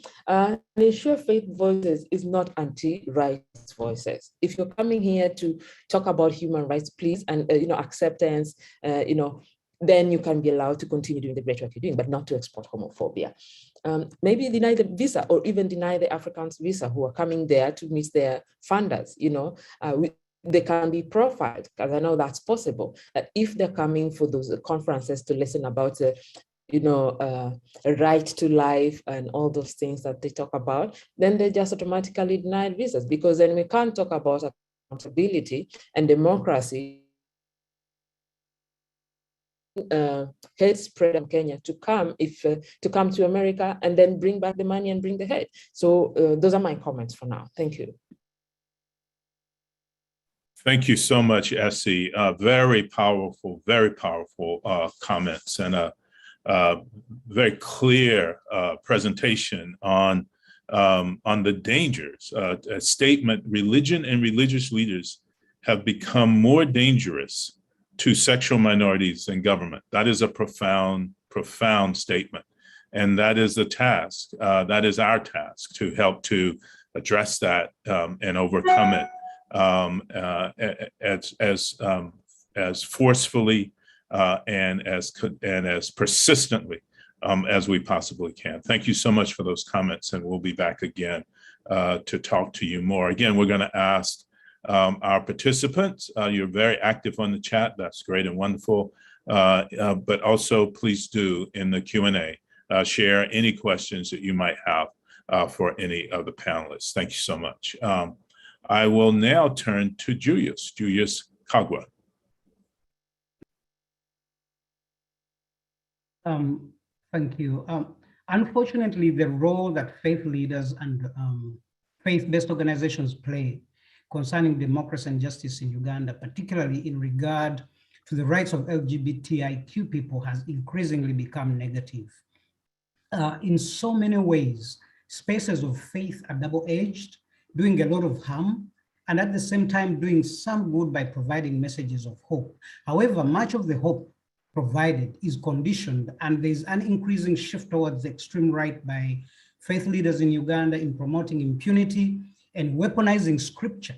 S8: ensure faith voices is not anti-rights voices. If you're coming here to talk about human rights, please, and acceptance, then you can be allowed to continue doing the great work you're doing, but not to export homophobia. Maybe deny the visa or even deny the Africans visa who are coming there to meet their funders. They can be profiled, because I know that's possible. That if they're coming for those conferences to listen about a right to life and all those things that they talk about, then they just automatically denied visas, because then we can't talk about accountability and democracy. Hate spread in Kenya to come to America and then bring back the money and bring the hate. So those are my comments for now. Thank you.
S1: Thank you so much, Essie. Very powerful comments and a very clear presentation on the dangers. A statement: religion and religious leaders have become more dangerous to sexual minorities than government. That is a profound statement, and that is the task. That is our task, to help to address that and overcome it. As forcefully and as persistently as we possibly can. Thank you so much for those comments, and we'll be back again to talk to you more. Again, we're going to ask our participants. You're very active on the chat. That's great and wonderful. But also, please do in the Q&A share any questions that you might have for any of the panelists. Thank you so much. I will now turn to Julius Kagwa.
S9: Thank you. Unfortunately, the role that faith leaders and faith-based organizations play concerning democracy and justice in Uganda, particularly in regard to the rights of LGBTIQ people, has increasingly become negative. In so many ways, spaces of faith are double-edged, doing a lot of harm, and at the same time doing some good by providing messages of hope. However, much of the hope provided is conditioned, and there's an increasing shift towards the extreme right by faith leaders in Uganda in promoting impunity and weaponizing scripture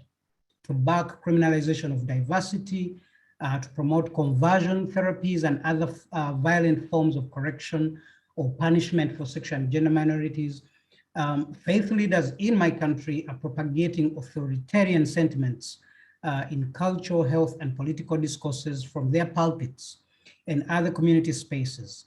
S9: to back criminalization of diversity, to promote conversion therapies and other violent forms of correction or punishment for sexual and gender minorities. Faith leaders in my country are propagating authoritarian sentiments in cultural, health, and political discourses from their pulpits and other community spaces,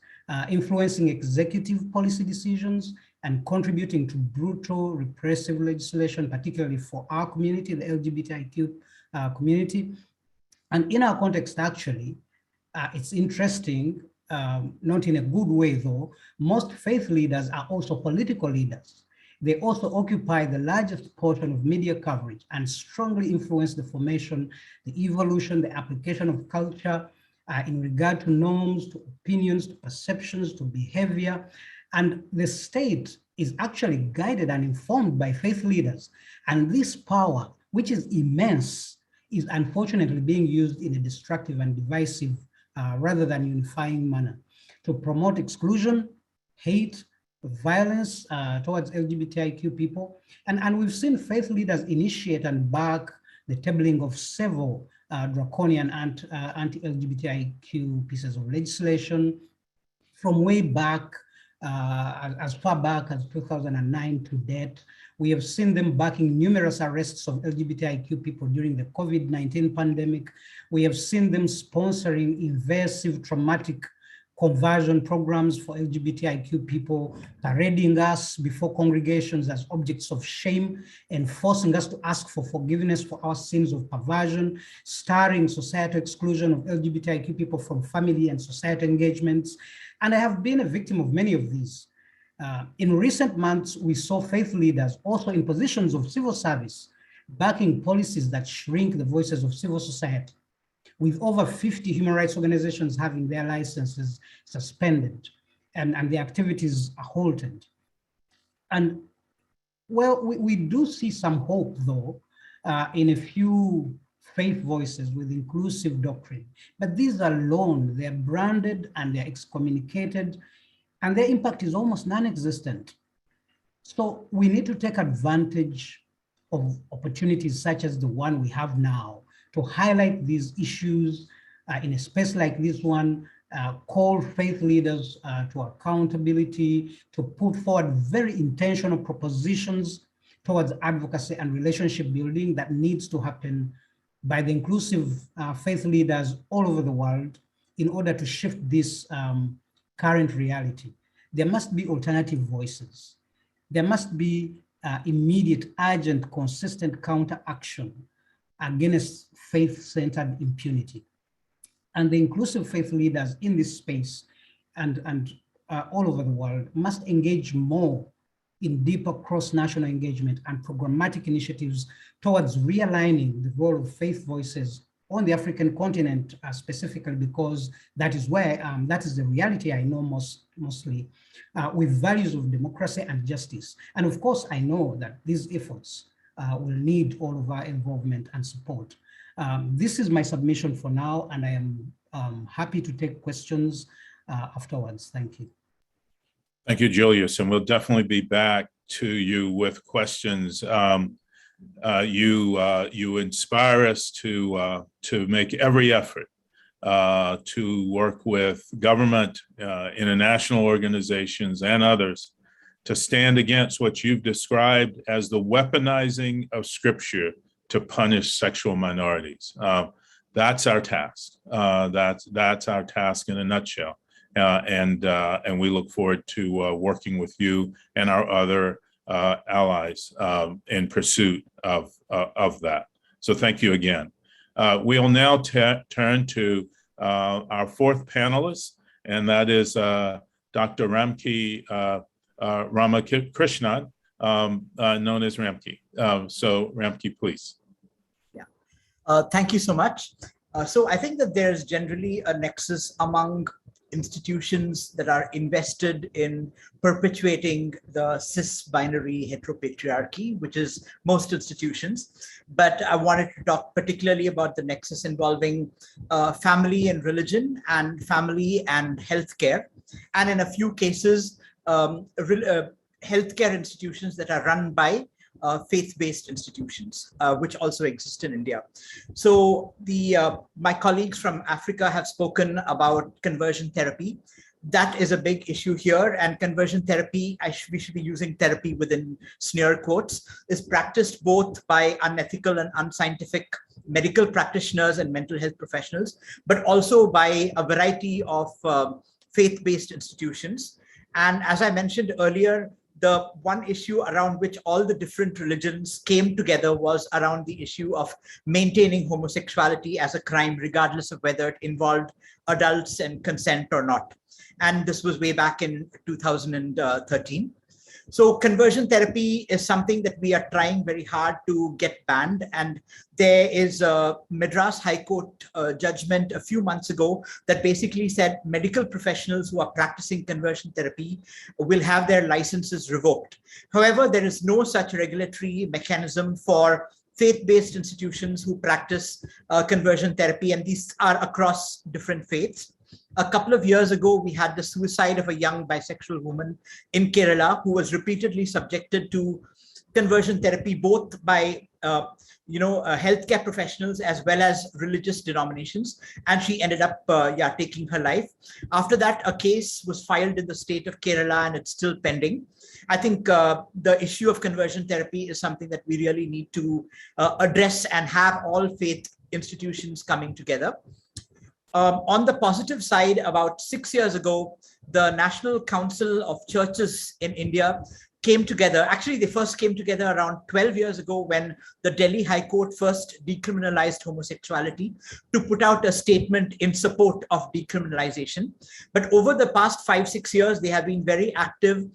S9: influencing executive policy decisions and contributing to brutal, repressive legislation, particularly for our community, the LGBTIQ community. And in our context, actually, it's interesting, not in a good way though, most faith leaders are also political leaders. They also occupy the largest portion of media coverage and strongly influence the formation, the evolution, the application of culture in regard to norms, to opinions, to perceptions, to behavior. And the state is actually guided and informed by faith leaders. And this power, which is immense, is unfortunately being used in a destructive and divisive rather than unifying manner to promote exclusion, hate, violence towards LGBTIQ people. And we've seen faith leaders initiate and back the tabling of several draconian anti-LGBTIQ pieces of legislation from way back, as far back as 2009 to date. We have seen them backing numerous arrests of LGBTIQ people during the COVID-19 pandemic. We have seen them sponsoring invasive, traumatic conversion programs for LGBTIQ people, parading us before congregations as objects of shame and forcing us to ask for forgiveness for our sins of perversion, starring societal exclusion of LGBTIQ people from family and societal engagements. And I have been a victim of many of these. In recent months, we saw faith leaders also in positions of civil service, backing policies that shrink the voices of civil society, with over 50 human rights organizations having their licenses suspended and their activities halted. And well, we do see some hope though, in a few faith voices with inclusive doctrine, but these are lone, they're branded and they're excommunicated, and their impact is almost non-existent. So we need to take advantage of opportunities such as the one we have now to highlight these issues in a space like this one, call faith leaders to accountability, to put forward very intentional propositions towards advocacy and relationship building that needs to happen by the inclusive faith leaders all over the world in order to shift this current reality. There must be alternative voices. There must be immediate, urgent, consistent counteraction against faith-centered impunity. And the inclusive faith leaders in this space and all over the world must engage more in deeper cross-national engagement and programmatic initiatives towards realigning the role of faith voices on the African continent, specifically because that is where, that is the reality I know mostly, with values of democracy and justice. And of course, I know that these efforts will need all of our involvement and support. This is my submission for now, and I am happy to take questions afterwards. Thank you.
S1: Thank you, Julius, and we'll definitely be back to you with questions. You inspire us to make every effort to work with government, international organizations, and others to stand against what you've described as the weaponizing of Scripture to punish sexual minorities. That's our task. That's our task in a nutshell. And we look forward to working with you and our other allies in pursuit of that. So thank you again. We'll now turn to our fourth panelist, and that is Dr. Ramki Ramakrishnan, known as Ramki. So Ramki, please.
S10: Yeah, thank you so much. So I think that there's generally a nexus among institutions that are invested in perpetuating the cis-binary heteropatriarchy, which is most institutions. But I wanted to talk particularly about the nexus involving family and religion and family and healthcare. And in a few cases, healthcare institutions that are run by faith-based institutions, which also exist in India. So my colleagues from Africa have spoken about conversion therapy. That is a big issue here, and conversion therapy, we should be using therapy within sneer quotes, is practiced both by unethical and unscientific medical practitioners and mental health professionals, but also by a variety of faith-based institutions. And as I mentioned earlier, the one issue around which all the different religions came together was around the issue of maintaining homosexuality as a crime, regardless of whether it involved adults and consent or not. And this was way back in 2013. So conversion therapy is something that we are trying very hard to get banned. And there is a Madras High Court judgment a few months ago that basically said medical professionals who are practicing conversion therapy will have their licenses revoked. However, there is no such regulatory mechanism for faith-based institutions who practice conversion therapy, and these are across different faiths. A couple of years ago, we had the suicide of a young bisexual woman in Kerala who was repeatedly subjected to conversion therapy, both by healthcare professionals as well as religious denominations, and she ended up taking her life. After that, a case was filed in the state of Kerala, and it's still pending. I think the issue of conversion therapy is something that we really need to address and have all faith institutions coming together. On the positive side, about 6 years ago, the National Council of Churches in India came together. Actually, they first came together around 12 years ago when the Delhi High Court first decriminalized homosexuality to put out a statement in support of decriminalization. But over the past 5-6 years, they have been very active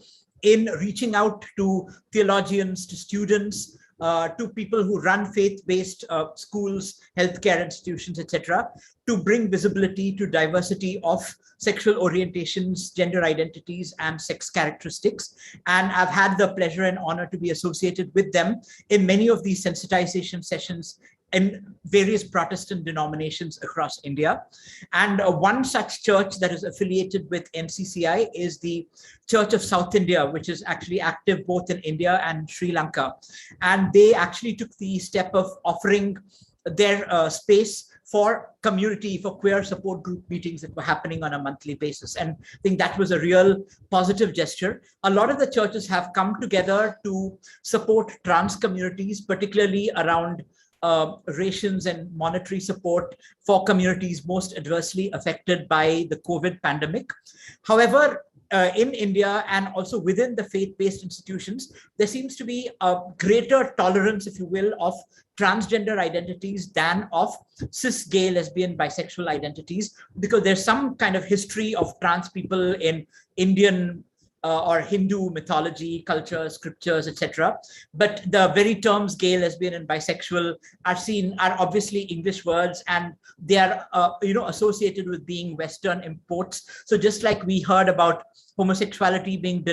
S10: in reaching out to theologians, to students, to people who run faith-based schools, healthcare institutions, etc., to bring visibility to diversity of sexual orientations, gender identities, and sex characteristics. And I've had the pleasure and honor to be associated with them in many of these sensitization sessions in various Protestant denominations across India. And one such church that is affiliated with NCCI is the Church of South India, which is actually active both in India and Sri Lanka. And they actually took the step of offering their space for community, for queer support group meetings that were happening on a monthly basis. And I think that was a real positive gesture. A lot of the churches have come together to support trans communities, particularly around rations and monetary support for communities most adversely affected by the COVID pandemic. However, in India and also within the faith-based institutions, there seems to be a greater tolerance, if you will, of transgender identities than of cis, gay, lesbian, bisexual identities, because there's some kind of history of trans people in Indian or Hindu mythology, culture, scriptures, etc. But the very terms gay, lesbian, and bisexual are obviously English words, and they are associated with being Western imports. So just like we heard about homosexuality being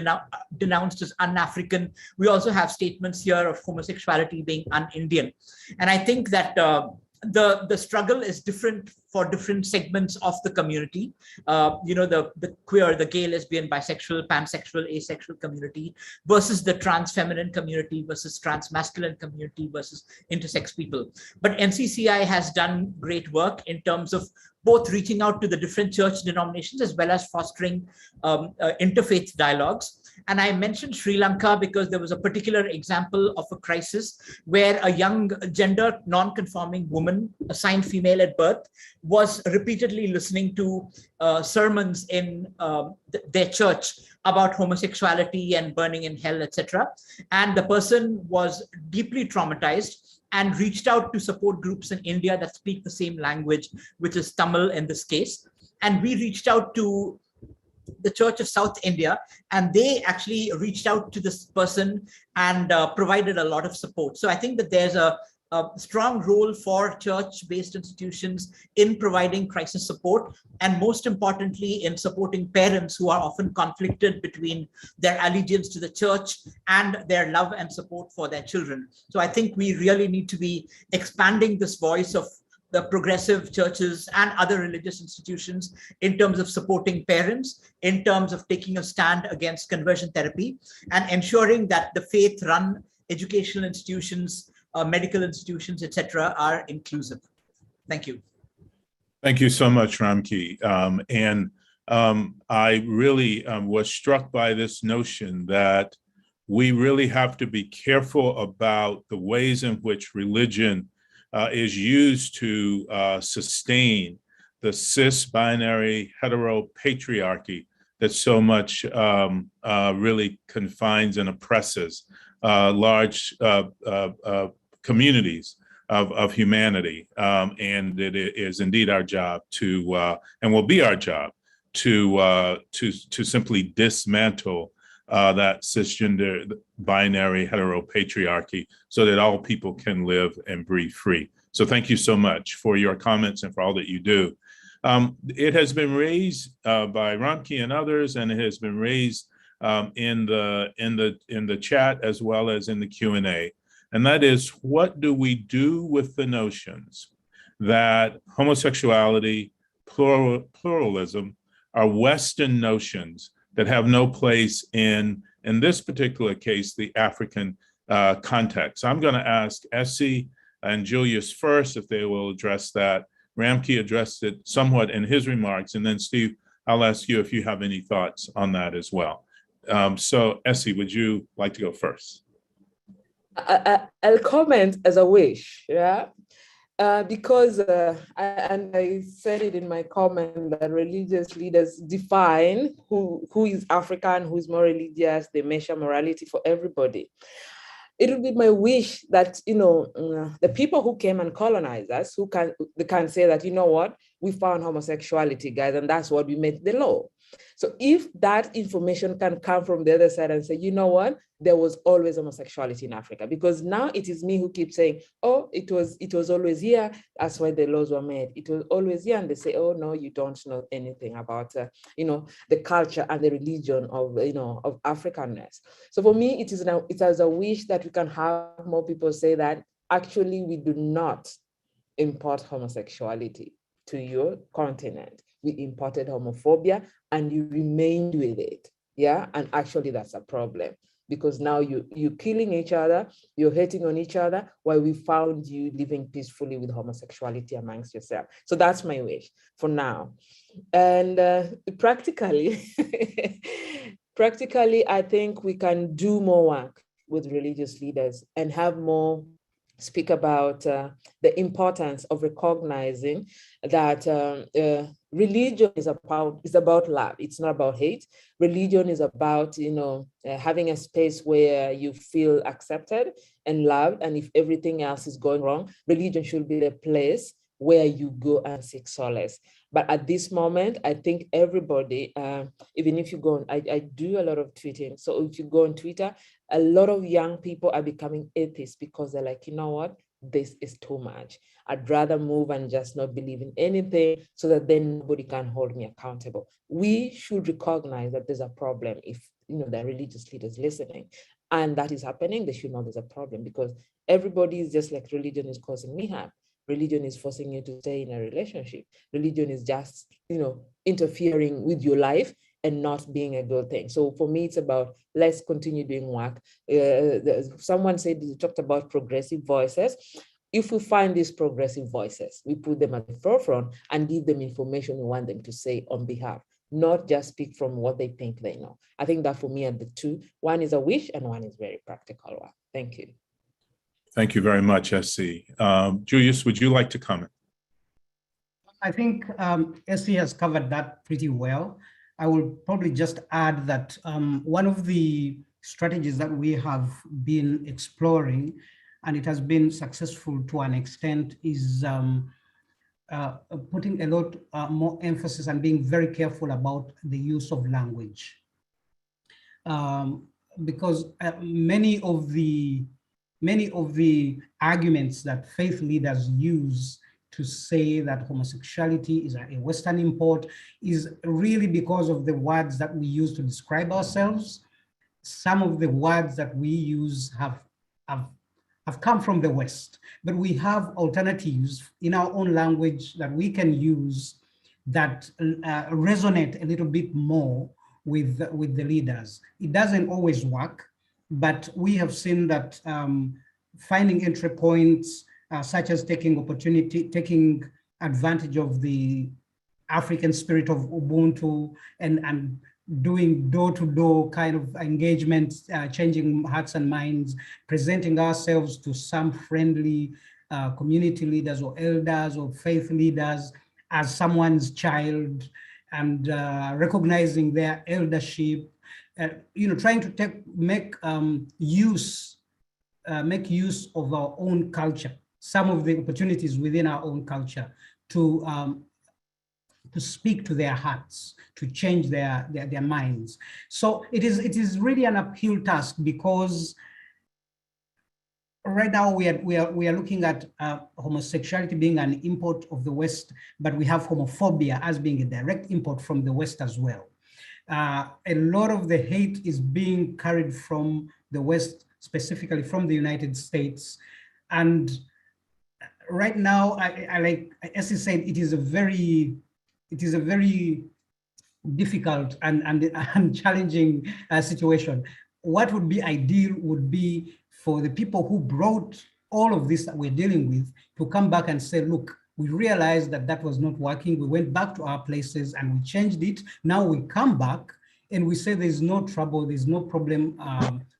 S10: denounced as un-African, we also have statements here of homosexuality being un-Indian. And I think that the struggle is different for different segments of the community. The queer, the gay, lesbian, bisexual, pansexual, asexual community versus the trans feminine community versus trans masculine community versus intersex people. But NCCI has done great work in terms of both reaching out to the different church denominations as well as fostering interfaith dialogues. And I mentioned Sri Lanka because there was a particular example of a crisis where a young gender non-conforming woman assigned female at birth was repeatedly listening to sermons in their church about homosexuality and burning in hell, etc. And the person was deeply traumatized and reached out to support groups in India that speak the same language, which is Tamil in this case. And we reached out to the Church of South India, and they actually reached out to this person and provided a lot of support. So I think that there's a strong role for church-based institutions in providing crisis support, and most importantly, in supporting parents who are often conflicted between their allegiance to the church and their love and support for their children. So I think we really need to be expanding this voice of the progressive churches and other religious institutions in terms of supporting parents, in terms of taking a stand against conversion therapy, and ensuring that the faith-run educational institutions, medical institutions, etc., are inclusive. Thank you.
S1: Thank you so much, Ramki. I really was struck by this notion that we really have to be careful about the ways in which religion is used to sustain the cis binary hetero patriarchy that so much really confines and oppresses large communities of humanity. And it is indeed our job to, and will be our job to simply dismantle that cisgender binary heteropatriarchy so that all people can live and breathe free. So thank you so much for your comments and for all that you do. It has been raised by Ramki and others, and it has been raised in the chat as well as in the Q&A. And that is, what do we do with the notions that homosexuality, pluralism are Western notions that have no place in this particular case, the African context? I'm going to ask Essie and Julius first if they will address that. Ramki addressed it somewhat in his remarks, and then Steve, I'll ask you if you have any thoughts on that as well. So Essie, would you like to go first?
S8: I'll comment as a wish, yeah. Because I said it in my comment that religious leaders define who is African, who is more religious. They measure morality for everybody. It would be my wish that, the people who came and colonized us, they can say that, you know what, we found homosexuality, guys, and that's what we made the law. So if that information can come from the other side and say, you know what, there was always homosexuality in Africa, because now it is me who keeps saying, oh, it was always here. That's why the laws were made. It was always here. And they say, oh, no, you don't know anything about, the culture and the religion of, of Africanness. So for me, it is a wish that we can have more people say that actually we do not import homosexuality to your continent. We imported homophobia and you remained with it. Yeah. And actually that's a problem, because now you're killing each other, you're hating on each other, while we found you living peacefully with homosexuality amongst yourself. So that's my wish for now. And practically, I think we can do more work with religious leaders and have more speak about the importance of recognizing that religion is about love. It's not about hate. Religion is about, having a space where you feel accepted and loved. And if everything else is going wrong, religion should be the place where you go and seek solace. But at this moment, I think everybody, even if you go on, I do a lot of tweeting. So if you go on Twitter, a lot of young people are becoming atheists because they're like, you know what, this is too much. I'd rather move and just not believe in anything so that then nobody can hold me accountable. We should recognize that there's a problem. If the religious leaders listening and that is happening, they should know there's a problem, because everybody is just like, religion is causing me harm. Religion is forcing you to stay in a relationship. Religion is just, interfering with your life and not being a good thing. So for me, it's about, let's continue doing work. Someone said, you talked about progressive voices. If we find these progressive voices, we put them at the forefront and give them information we want them to say on behalf, not just speak from what they think they know. I think that for me are the two. One is a wish and one is very practical one. Thank you.
S1: Thank you very much, SC. Julius, would you like to comment?
S9: I think SC has covered that pretty well. I will probably just add that one of the strategies that we have been exploring, and it has been successful to an extent, is putting a lot more emphasis and being very careful about the use of language. Because many of the arguments that faith leaders use to say that homosexuality is a Western import is really because of the words that we use to describe ourselves. Some of the words that we use have come from the West, but we have alternatives in our own language that we can use that resonate a little bit more with the leaders. It doesn't always work, but we have seen that finding entry points, such as taking advantage of the African spirit of Ubuntu and doing door-to-door kind of engagements, changing hearts and minds, presenting ourselves to some friendly community leaders or elders or faith leaders as someone's child, and recognizing their eldership, trying to make use of our own culture, some of the opportunities within our own culture to speak to their hearts, to change their minds. So it is really an uphill task, because right now we are looking at homosexuality being an import of the West, but we have homophobia as being a direct import from the West as well. A lot of the hate is being carried from the West, specifically from the United States. And right now, I like, as you said, it is a very difficult and challenging situation. What would be ideal would be for the people who brought all of this that we're dealing with to come back and say, look, we realized that was not working. We went back to our places and we changed it. Now we come back and we say there's no trouble, there's no problem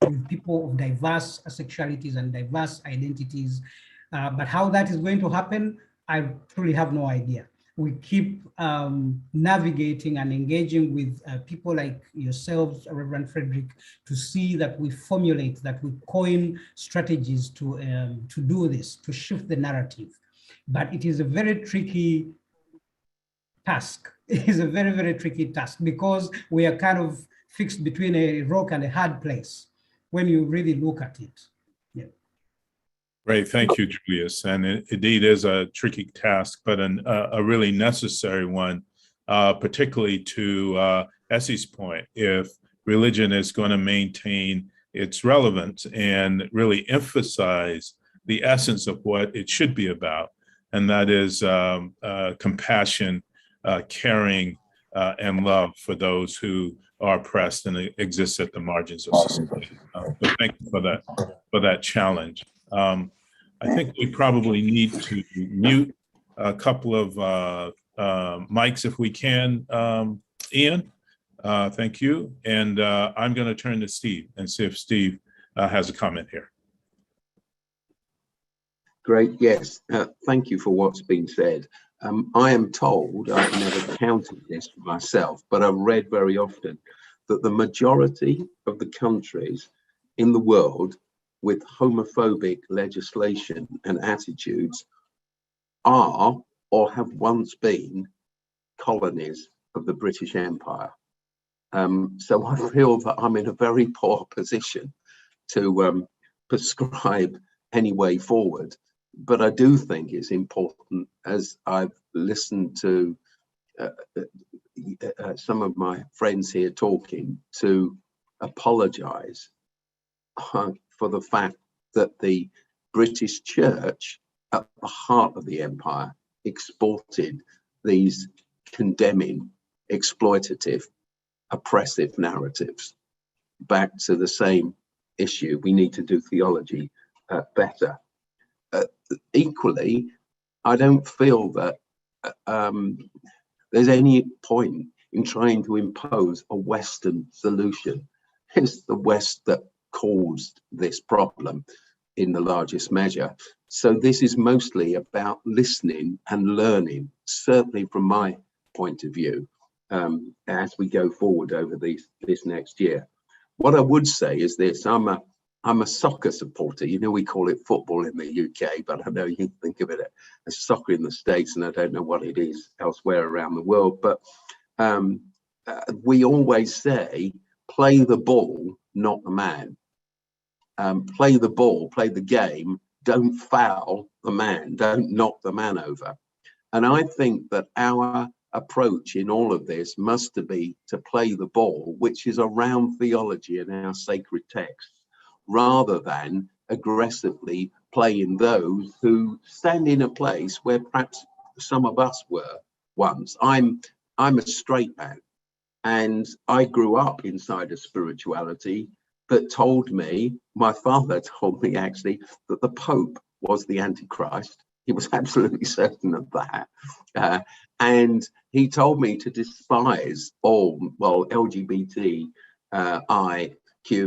S9: with people of diverse sexualities and diverse identities. But how that is going to happen, I truly have no idea. We keep navigating and engaging with people like yourselves, Reverend Frederick, to see that we formulate, that we coin strategies to do this, to shift the narrative. But it is a very tricky task. It is a very, very tricky task because we are kind of fixed between a rock and a hard place when you really look at it. Yeah.
S1: Great, thank you, Julius. And it indeed is a tricky task, but a really necessary one, particularly to Essie's point. If religion is going to maintain its relevance and really emphasize the essence of what it should be about, and that is compassion, caring, and love for those who are oppressed and exist at the margins of society. So thank you for that challenge. I think we probably need to mute a couple of mics if we can, Ian. Thank you. And I'm going to turn to Steve and see if Steve has a comment here.
S7: Great, yes. Thank you for what's been said. I am told, I've never counted this myself, but I've read very often that the majority of the countries in the world with homophobic legislation and attitudes are or have once been colonies of the British Empire. So I feel that I'm in a very poor position to prescribe any way forward. But I do think it's important, as I've listened to some of my friends here talking, to apologize for the fact that the British Church, at the heart of the empire, exported these condemning, exploitative, oppressive narratives back to the same issue. We need to do theology better. Equally, I don't feel that there's any point in trying to impose a Western solution. It's the West that caused this problem in the largest measure. So this is mostly about listening and learning, certainly from my point of view, as we go forward over this next year. What I would say is this: I'm a soccer supporter. You know, we call it football in the UK, but I know you think of it as soccer in the States, and I don't know what it is elsewhere around the world. But we always say, play the ball, not the man. Play the ball, play the game, don't foul the man, don't knock the man over. And I think that our approach in all of this must be to play the ball, which is around theology and our sacred texts, rather than aggressively playing those who stand in a place where perhaps some of us were once. I'm a straight man, and I grew up inside a spirituality that told me, my father told me actually, that the Pope was the Antichrist. He was absolutely certain of that. And he told me to despise all, well, LGBTQIA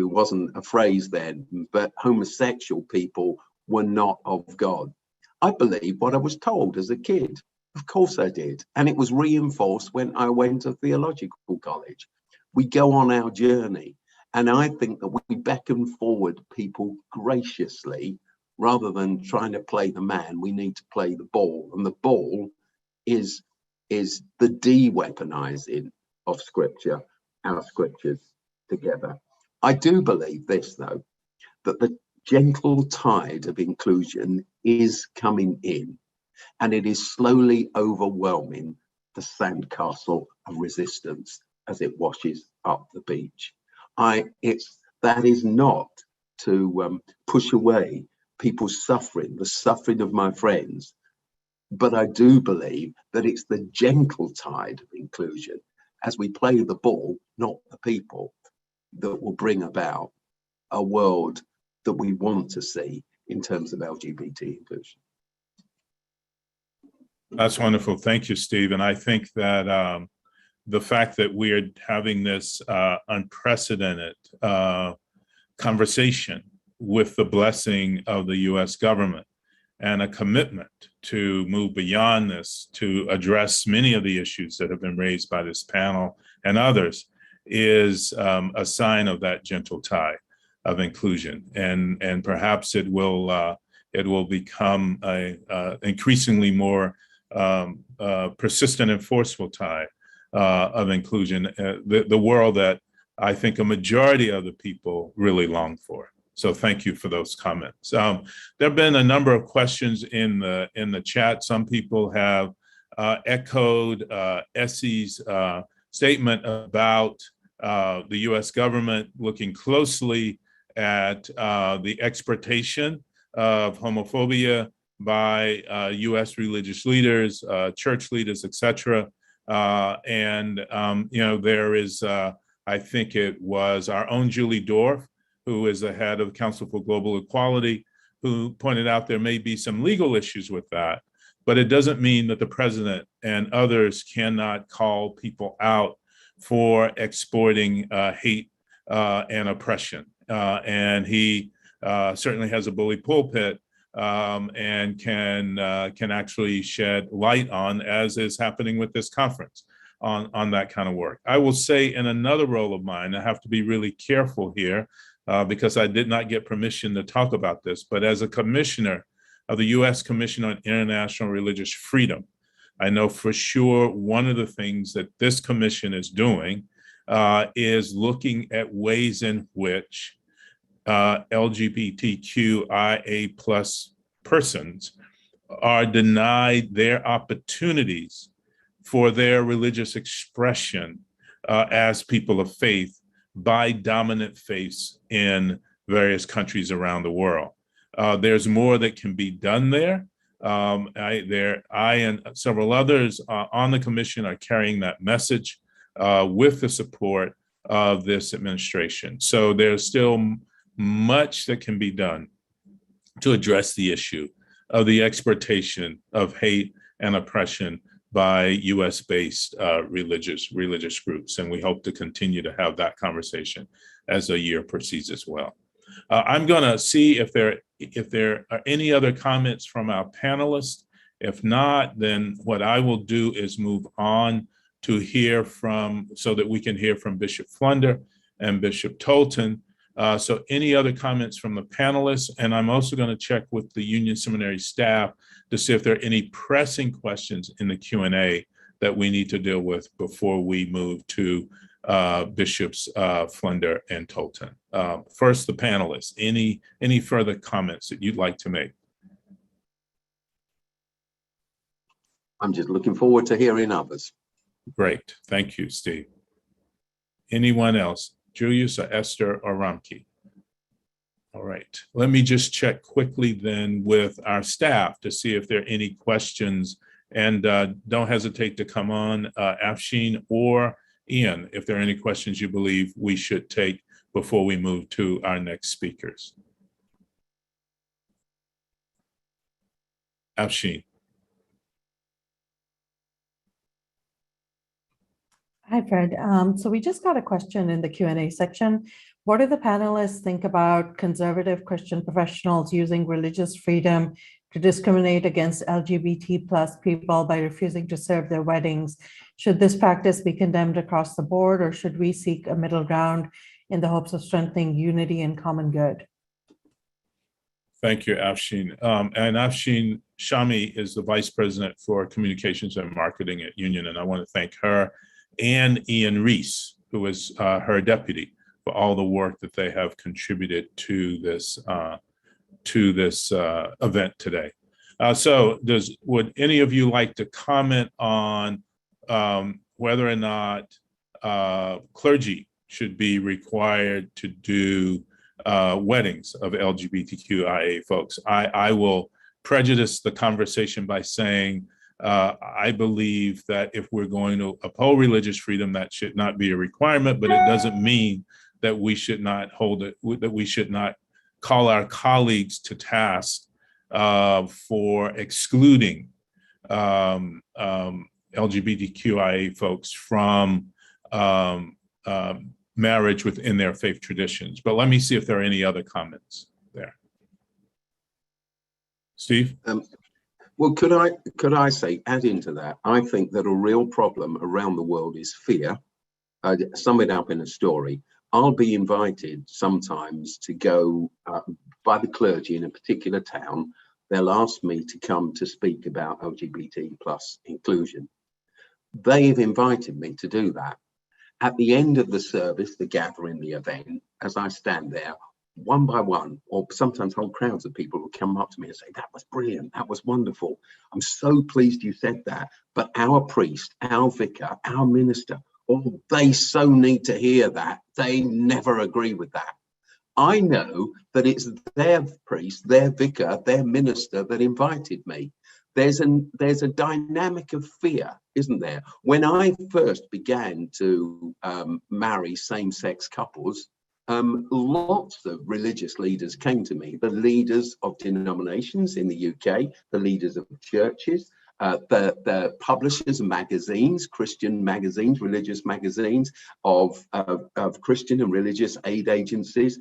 S7: wasn't a phrase then, but homosexual people were not of God. I believed what I was told as a kid. Of course I did. And it was reinforced when I went to theological college. We go on our journey. And I think that we beckon forward people graciously, rather than trying to play the man. We need to play the ball. And the ball is the de-weaponizing of scripture, our scriptures together. I do believe this, though, that the gentle tide of inclusion is coming in, and it is slowly overwhelming the sandcastle of resistance as it washes up the beach. That is not to push away people's suffering, the suffering of my friends, but I do believe that it's the gentle tide of inclusion as we play the ball, not the people, that will bring about a world that we want to see in terms of LGBT inclusion.
S1: That's wonderful. Thank you, Steve. And I think that the fact that we are having this unprecedented conversation with the blessing of the US government and a commitment to move beyond this to address many of the issues that have been raised by this panel and others is a sign of that gentle tide of inclusion. And perhaps it will become a increasingly more persistent and forceful tide of inclusion, the world that I think a majority of the people really long for. So thank you for those comments. There have been a number of questions in the chat. Some people have echoed Essie's statement about the U.S. government looking closely at the exportation of homophobia by U.S. religious leaders, church leaders, etc. There is, I think it was our own Julie Dorff, who is the head of Council for Global Equality, who pointed out there may be some legal issues with that, but it doesn't mean that the president and others cannot call people out for exporting hate and oppression. And he certainly has a bully pulpit and can actually shed light on, as is happening with this conference, on that kind of work. I will say in another role of mine, I have to be really careful here because I did not get permission to talk about this, but as a commissioner of the U.S. Commission on International Religious Freedom, I know for sure one of the things that this commission is doing is looking at ways in which LGBTQIA plus persons are denied their opportunities for their religious expression as people of faith by dominant faiths in various countries around the world. There's more that can be done there. I and several others on the commission are carrying that message with the support of this administration. So there's still much that can be done to address the issue of the exportation of hate and oppression by US-based religious groups. And we hope to continue to have that conversation as the year proceeds as well. I'm gonna see if there are any other comments from our panelists. If not, then what I will do is move on to hear from, so that we can hear from Bishop Flunder and Bishop Tolton. So any other comments from the panelists? And I'm also going to check with the Union Seminary staff to see if there are any pressing questions in the Q&A that we need to deal with before we move to Bishops Flunder and Tolton. First, the panelists, any further comments that you'd like to make?
S7: I'm just looking forward to hearing others.
S1: Great, thank you, Steve. Anyone else? Julius or Esther or Ramki? All right, let me just check quickly then with our staff to see if there are any questions, and don't hesitate to come on, Afshin or Ian, if there are any questions you believe we should take before we move to our next speakers. Afshin.
S11: Hi, Fred. So we just got a question in the Q&A section. What do the panelists think about conservative Christian professionals using religious freedom to discriminate against LGBT plus people by refusing to serve their weddings? Should this practice be condemned across the board, or should we seek a middle ground in the hopes of strengthening unity and common good?
S1: Thank you, Afshin. And Afshin Shami is the Vice President for Communications and Marketing at Union, and I want to thank her and Ian Reese, who is her deputy, for all the work that they have contributed to this event today. So would any of you like to comment on whether or not clergy should be required to do weddings of LGBTQIA folks? I will prejudice the conversation by saying I believe that if we're going to uphold religious freedom, that should not be a requirement, but it doesn't mean that we should not hold it, that we should not call our colleagues to task for excluding LGBTQIA folks from marriage within their faith traditions. But let me see if there are any other comments there. Steve?
S7: Well, could I say, add into that, I think that a real problem around the world is fear. Sum it up in a story. I'll be invited sometimes to go by the clergy in a particular town. They'll ask me to come to speak about LGBT plus inclusion. They've invited me to do that. At the end of the service, the gathering, the event, as I stand there, one by one, or sometimes whole crowds of people will come up to me and say, that was brilliant, that was wonderful. I'm so pleased you said that. But our priest, our vicar, our minister, oh, they so need to hear that. They never agree with that. I know that it's their priest, their vicar, their minister that invited me. There's a dynamic of fear, isn't there? When I first began to marry same-sex couples, lots of religious leaders came to me, the leaders of denominations in the UK, the leaders of churches, the publishers of magazines, Christian magazines, religious magazines, of Christian and religious aid agencies.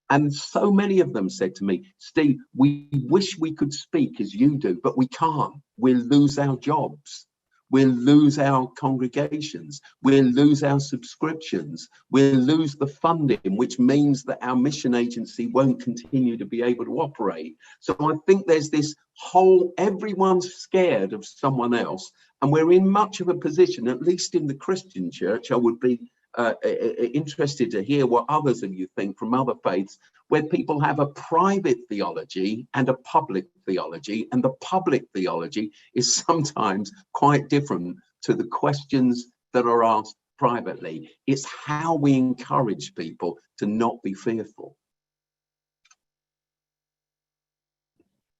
S7: And so many of them said to me, Steve, we wish we could speak as you do, but we can't. We'll lose our jobs. We'll lose our congregations. We'll lose our subscriptions. We'll lose the funding, which means that our mission agency won't continue to be able to operate. So I think there's this whole, everyone's scared of someone else. And we're in much of a position, at least in the Christian church, I would be interested to hear what others of you think from other faiths, where people have a private theology and a public theology, and the public theology is sometimes quite different to the questions that are asked privately. It's how we encourage people to not be fearful.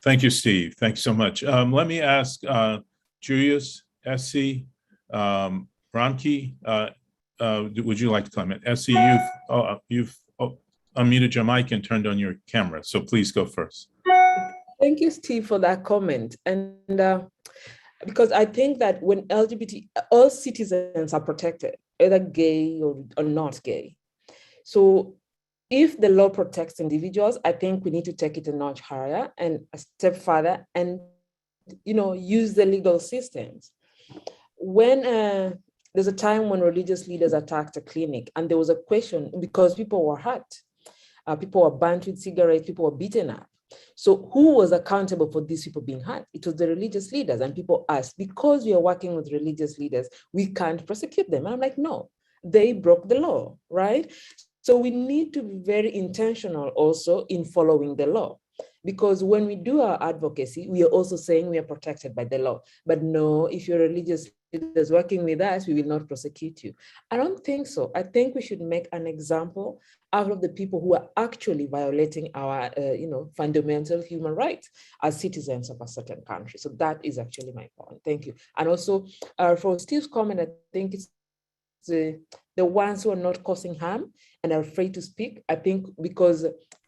S1: Thank you, Steve. Thanks so much. Let me ask Julius, Essie, Ramki, would you like to comment? Essie, you've unmuted your mic and turned on your camera, so please go first.
S8: Thank you, Steve, for that comment. And because I think that when LGBT, all citizens are protected, either gay or not gay. So if the law protects individuals, I think we need to take it a notch higher and a step further and, use the legal systems. When there's a time when religious leaders attacked a clinic, and there was a question because people were hurt. People were burnt with cigarettes, people were beaten up. So who was accountable for these people being hurt? It was the religious leaders. And people asked, because we are working with religious leaders, we can't prosecute them. And I'm like, no, they broke the law, right? So we need to be very intentional also in following the law. Because when we do our advocacy, we are also saying we are protected by the law. But no, if you're religious leaders working with us, we will not prosecute you. I don't think so. I think we should make an example out of the people who are actually violating our, fundamental human rights as citizens of a certain country. So that is actually my point. Thank you. And also for Steve's comment, I think it's the ones who are not causing harm and are afraid to speak. I think because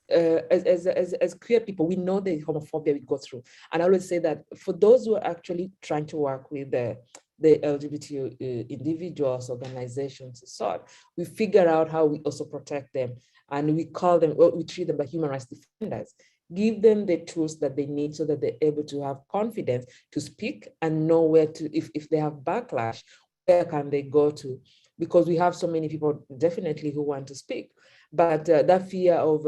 S8: as queer people, we know the homophobia we go through. And I always say that for those who are actually trying to work with the LGBT individuals, organizations, and so on, we figure out how we also protect them. And we call them, we treat them like human rights defenders. Give them the tools that they need so that they're able to have confidence to speak and know where to, if they have backlash, where can they go to? Because we have so many people definitely who want to speak, but that fear of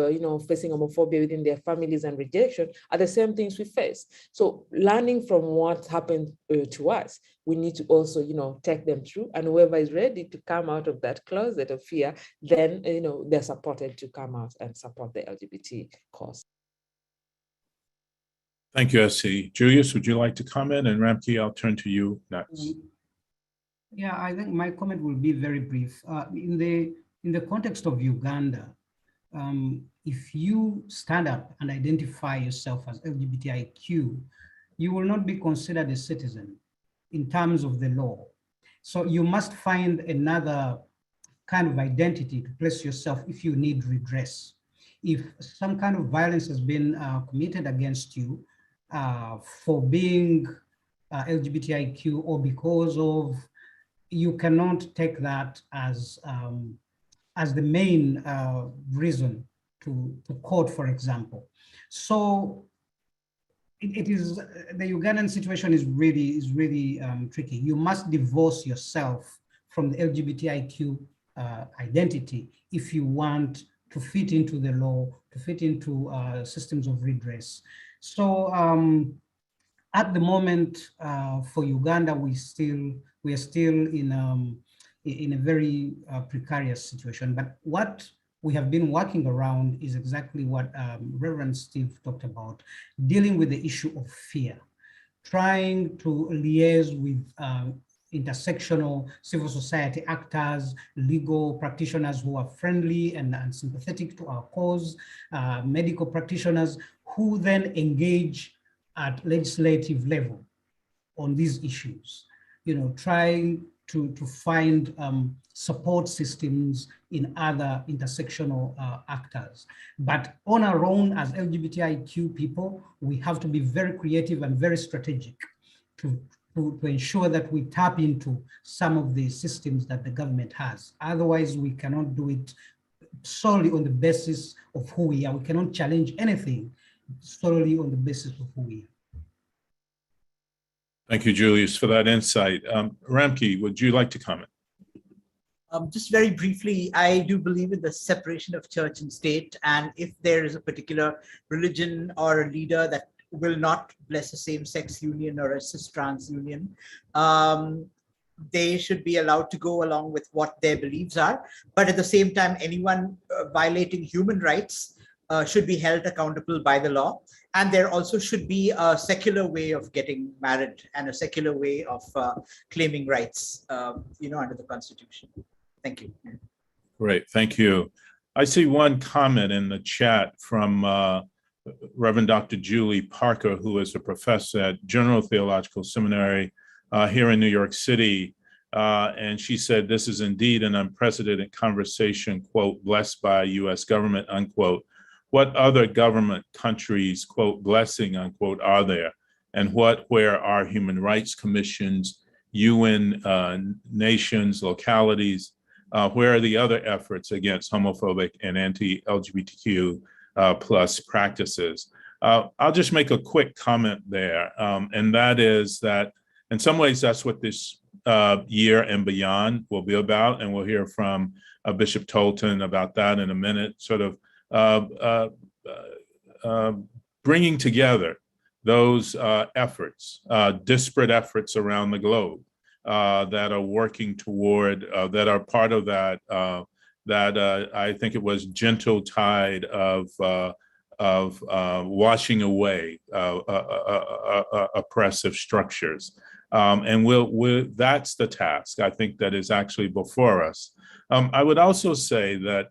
S8: facing homophobia within their families and rejection are the same things we face. So learning from what happened to us, we need to also take them through, and whoever is ready to come out of that closet of fear, then they're supported to come out and support the LGBT cause.
S1: Thank you, Essie. Julius, would you like to comment? And Ramki, I'll turn to you next.
S9: Yeah, I think my comment will be very brief. In the context of Uganda, if you stand up and identify yourself as LGBTIQ, you will not be considered a citizen in terms of the law. So you must find another kind of identity to place yourself if you need redress. If some kind of violence has been committed against you for being LGBTIQ or because of, you cannot take that as the main reason to court, for example. So it is the Ugandan situation is really tricky. You must divorce yourself from the LGBTIQ identity if you want to fit into the law, to fit into systems of redress. So at the moment, for Uganda, we are still in a very precarious situation. But what we have been working around is exactly what Reverend Steve talked about, dealing with the issue of fear, trying to liaise with intersectional civil society actors, legal practitioners who are friendly and sympathetic to our cause, medical practitioners who then engage at legislative level on these issues, trying to find support systems in other intersectional actors. But on our own as LGBTIQ people, we have to be very creative and very strategic to ensure that we tap into some of the systems that the government has. Otherwise, we cannot do it solely on the basis of who we are. We cannot challenge anything solely on the basis of who we are.
S1: Thank you, Julius, for that insight. Ramki, would you like to comment?
S10: Just very briefly, I do believe in the separation of church and state. And if there is a particular religion or a leader that will not bless a same-sex union or a cis-trans union, they should be allowed to go along with what their beliefs are. But at the same time, anyone violating human rights should be held accountable by the law. And there also should be a secular way of getting married and a secular way of claiming rights, under the Constitution. Thank you.
S1: Great, thank you. I see one comment in the chat from Reverend Dr. Julie Parker, who is a professor at General Theological Seminary here in New York City. And she said, this is indeed an unprecedented conversation, quote, blessed by U.S. government, unquote. What other government countries, quote, blessing, unquote, are there? And where are human rights commissions, UN nations, localities? Where are the other efforts against homophobic and anti-LGBTQ plus practices? I'll just make a quick comment there. And that is that in some ways, that's what this year and beyond will be about. And we'll hear from Bishop Tolton about that in a minute, sort of bringing together those efforts, disparate efforts around the globe that are working toward, that are part of that, I think it was gentle tide of washing away oppressive structures. And that's the task, I think, that is actually before us. I would also say that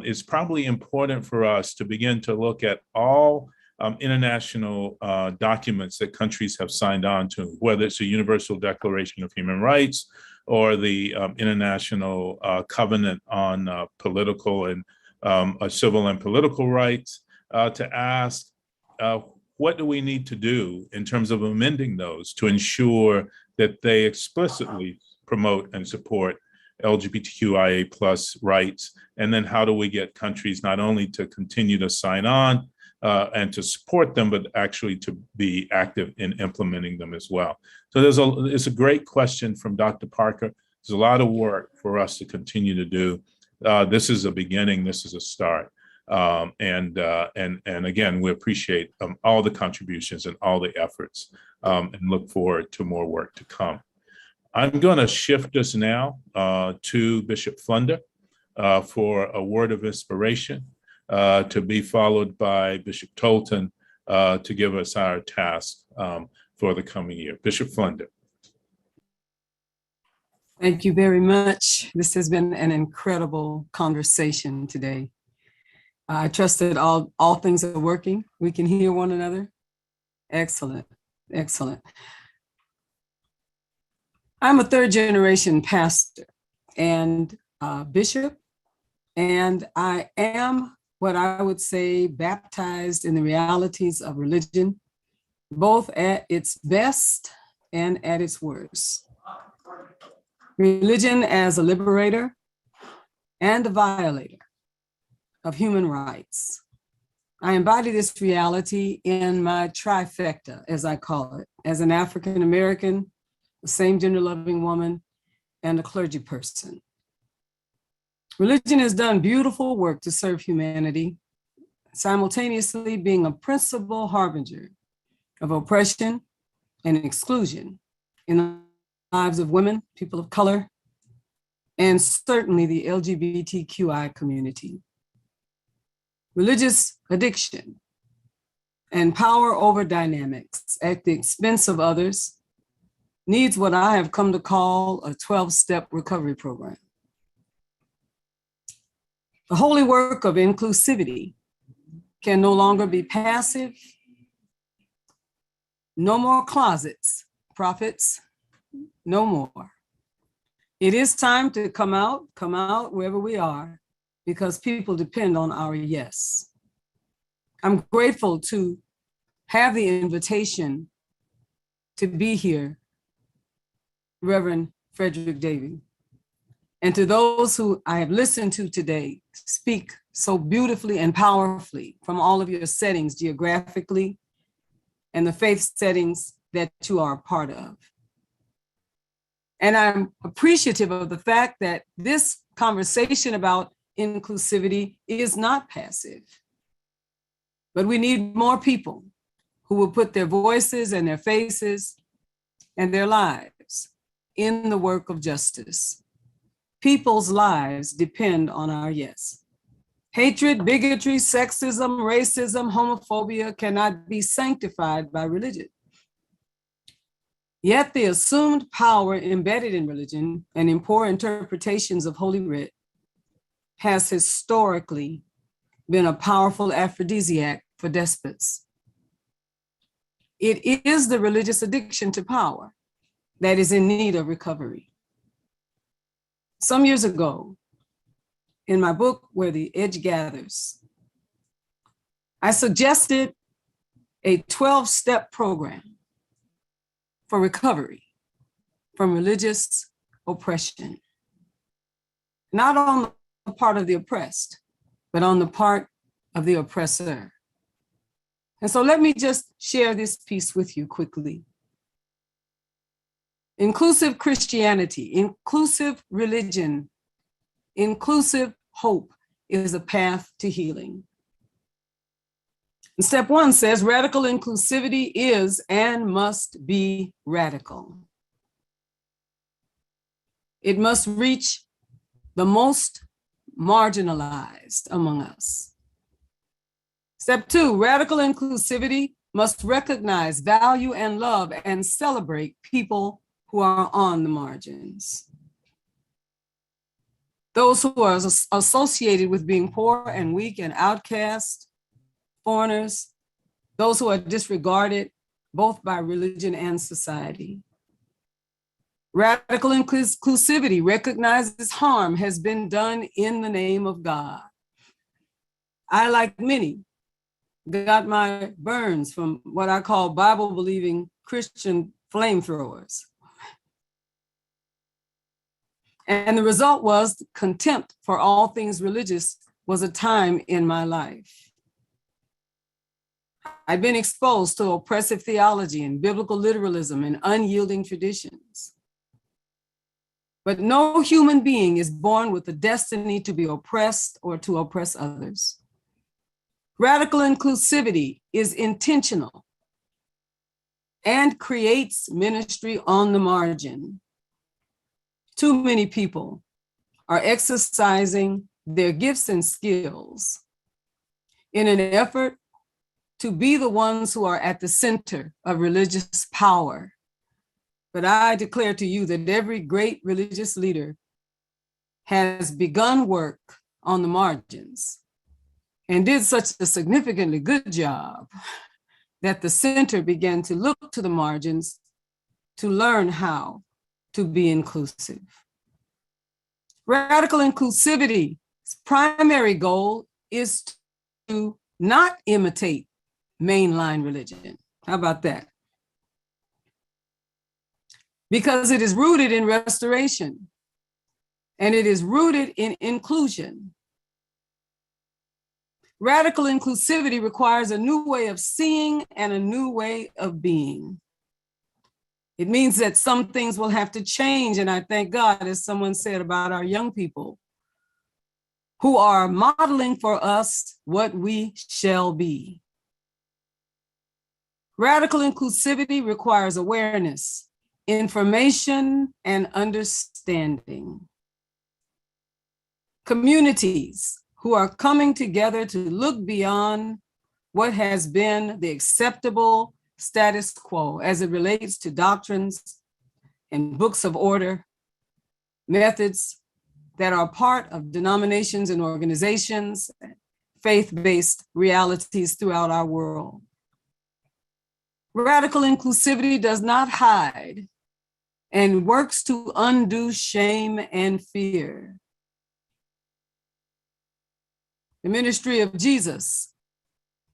S1: it's probably important for us to begin to look at all international documents that countries have signed on to, whether it's a Universal Declaration of Human Rights or the International Covenant on Political and Civil and Political Rights, to ask what do we need to do in terms of amending those to ensure that they explicitly promote and support LGBTQIA plus rights, and then how do we get countries not only to continue to sign on and to support them, but actually to be active in implementing them as well. So it's a great question from Dr. Parker. There's a lot of work for us to continue to do. This is a beginning. This is a start. And again, we appreciate all the contributions and all the efforts, and look forward to more work to come. I'm going to shift us now to Bishop Flunder for a word of inspiration, to be followed by Bishop Tolton to give us our task for the coming year. Bishop Flunder.
S12: Thank you very much. This has been an incredible conversation today. I trust that all things are working. We can hear one another. Excellent, excellent. I'm a third generation pastor and bishop, and I am what I would say baptized in the realities of religion, both at its best and at its worst. Religion as a liberator and a violator of human rights. I embody this reality in my trifecta, as I call it, as an African-American, a same gender loving woman, and a clergy person. Religion has done beautiful work to serve humanity, simultaneously being a principal harbinger of oppression and exclusion in the lives of women, people of color, and certainly the LGBTQI community. Religious addiction and power over dynamics at the expense of others needs what I have come to call a 12-step recovery program. The holy work of inclusivity can no longer be passive. No more closets, prophets, no more. It is time to come out wherever we are, because people depend on our yes. I'm grateful to have the invitation to be here, Reverend Frederick Davy, and to those who I have listened to today speak so beautifully and powerfully from all of your settings geographically and the faith settings that you are a part of. And I'm appreciative of the fact that this conversation about inclusivity is not passive, but we need more people who will put their voices and their faces and their lives in the work of justice. People's lives depend on our yes. Hatred, bigotry, sexism, racism, homophobia cannot be sanctified by religion. Yet the assumed power embedded in religion and in poor interpretations of Holy Writ has historically been a powerful aphrodisiac for despots. It is the religious addiction to power that is in need of recovery. Some years ago, in my book, Where the Edge Gathers, I suggested a 12-step program for recovery from religious oppression, not on the part of the oppressed, but on the part of the oppressor. And so let me just share this piece with you quickly. Inclusive Christianity, inclusive religion, inclusive hope is a path to healing. And step one says radical inclusivity is and must be radical. It must reach the most marginalized among us. Step two, radical inclusivity must recognize, value, and love and celebrate people who are on the margins. Those who are associated with being poor and weak and outcast, foreigners, those who are disregarded both by religion and society. Radical inclusivity recognizes harm has been done in the name of God. I, like many, got my burns from what I call Bible-believing Christian flamethrowers. And the result was contempt for all things religious was a time in my life. I'd been exposed to oppressive theology and biblical literalism and unyielding traditions. But no human being is born with the destiny to be oppressed or to oppress others. Radical inclusivity is intentional and creates ministry on the margin. Too many people are exercising their gifts and skills in an effort to be the ones who are at the center of religious power. But I declare to you that every great religious leader has begun work on the margins and did such a significantly good job that the center began to look to the margins to learn how to be inclusive. Radical inclusivity's primary goal is to not imitate mainline religion. How about that? Because it is rooted in restoration and it is rooted in inclusion. Radical inclusivity requires a new way of seeing and a new way of being. It means that some things will have to change, and I thank God, as someone said about our young people, who are modeling for us what we shall be. Radical inclusivity requires awareness, information, and understanding. Communities who are coming together to look beyond what has been the acceptable status quo as it relates to doctrines and books of order, methods that are part of denominations and organizations, faith-based realities throughout our world. Radical inclusivity does not hide and works to undo shame and fear. The ministry of Jesus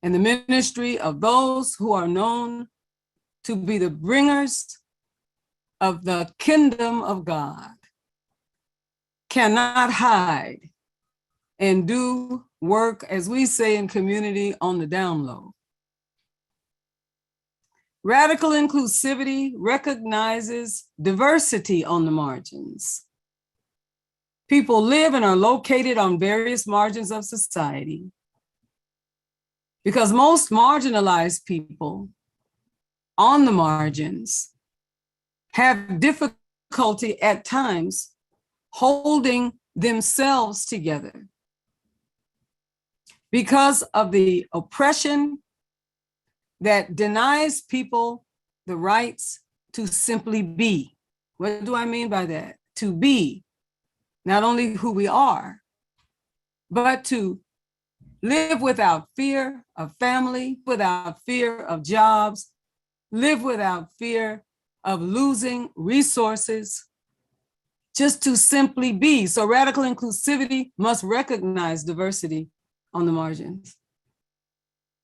S12: and the ministry of those who are known to be the bringers of the kingdom of God cannot hide and do work, as we say in community, on the down low. Radical inclusivity recognizes diversity on the margins. People live and are located on various margins of society because most marginalized people on the margins have difficulty at times holding themselves together because of the oppression that denies people the rights to simply be. What do I mean by that? To be not only who we are, but to live without fear of family, without fear of jobs, live without fear of losing resources, just to simply be. So radical inclusivity must recognize diversity on the margins.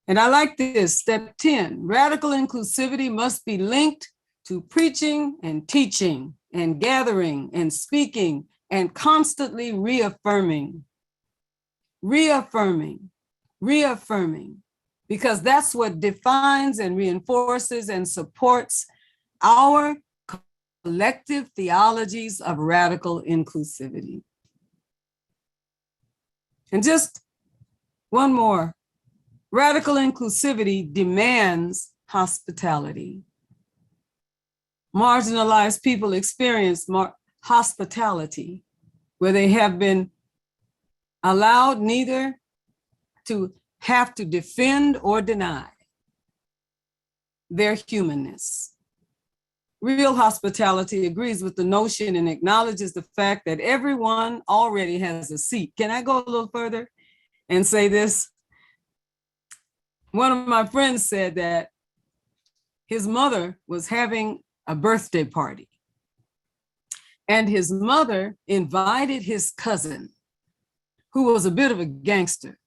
S12: And I like this, step 10, radical inclusivity must be linked to preaching and teaching and gathering and speaking and constantly reaffirming, because that's what defines and reinforces and supports our collective theologies of radical inclusivity. And just one more, radical inclusivity demands hospitality. Marginalized people experience hospitality where they have been allowed neither to have to defend or deny their humanness. Real hospitality agrees with the notion and acknowledges the fact that everyone already has a seat. Can I go a little further and say this? One of my friends said that his mother was having a birthday party, and his mother invited his cousin, who was a bit of a gangster.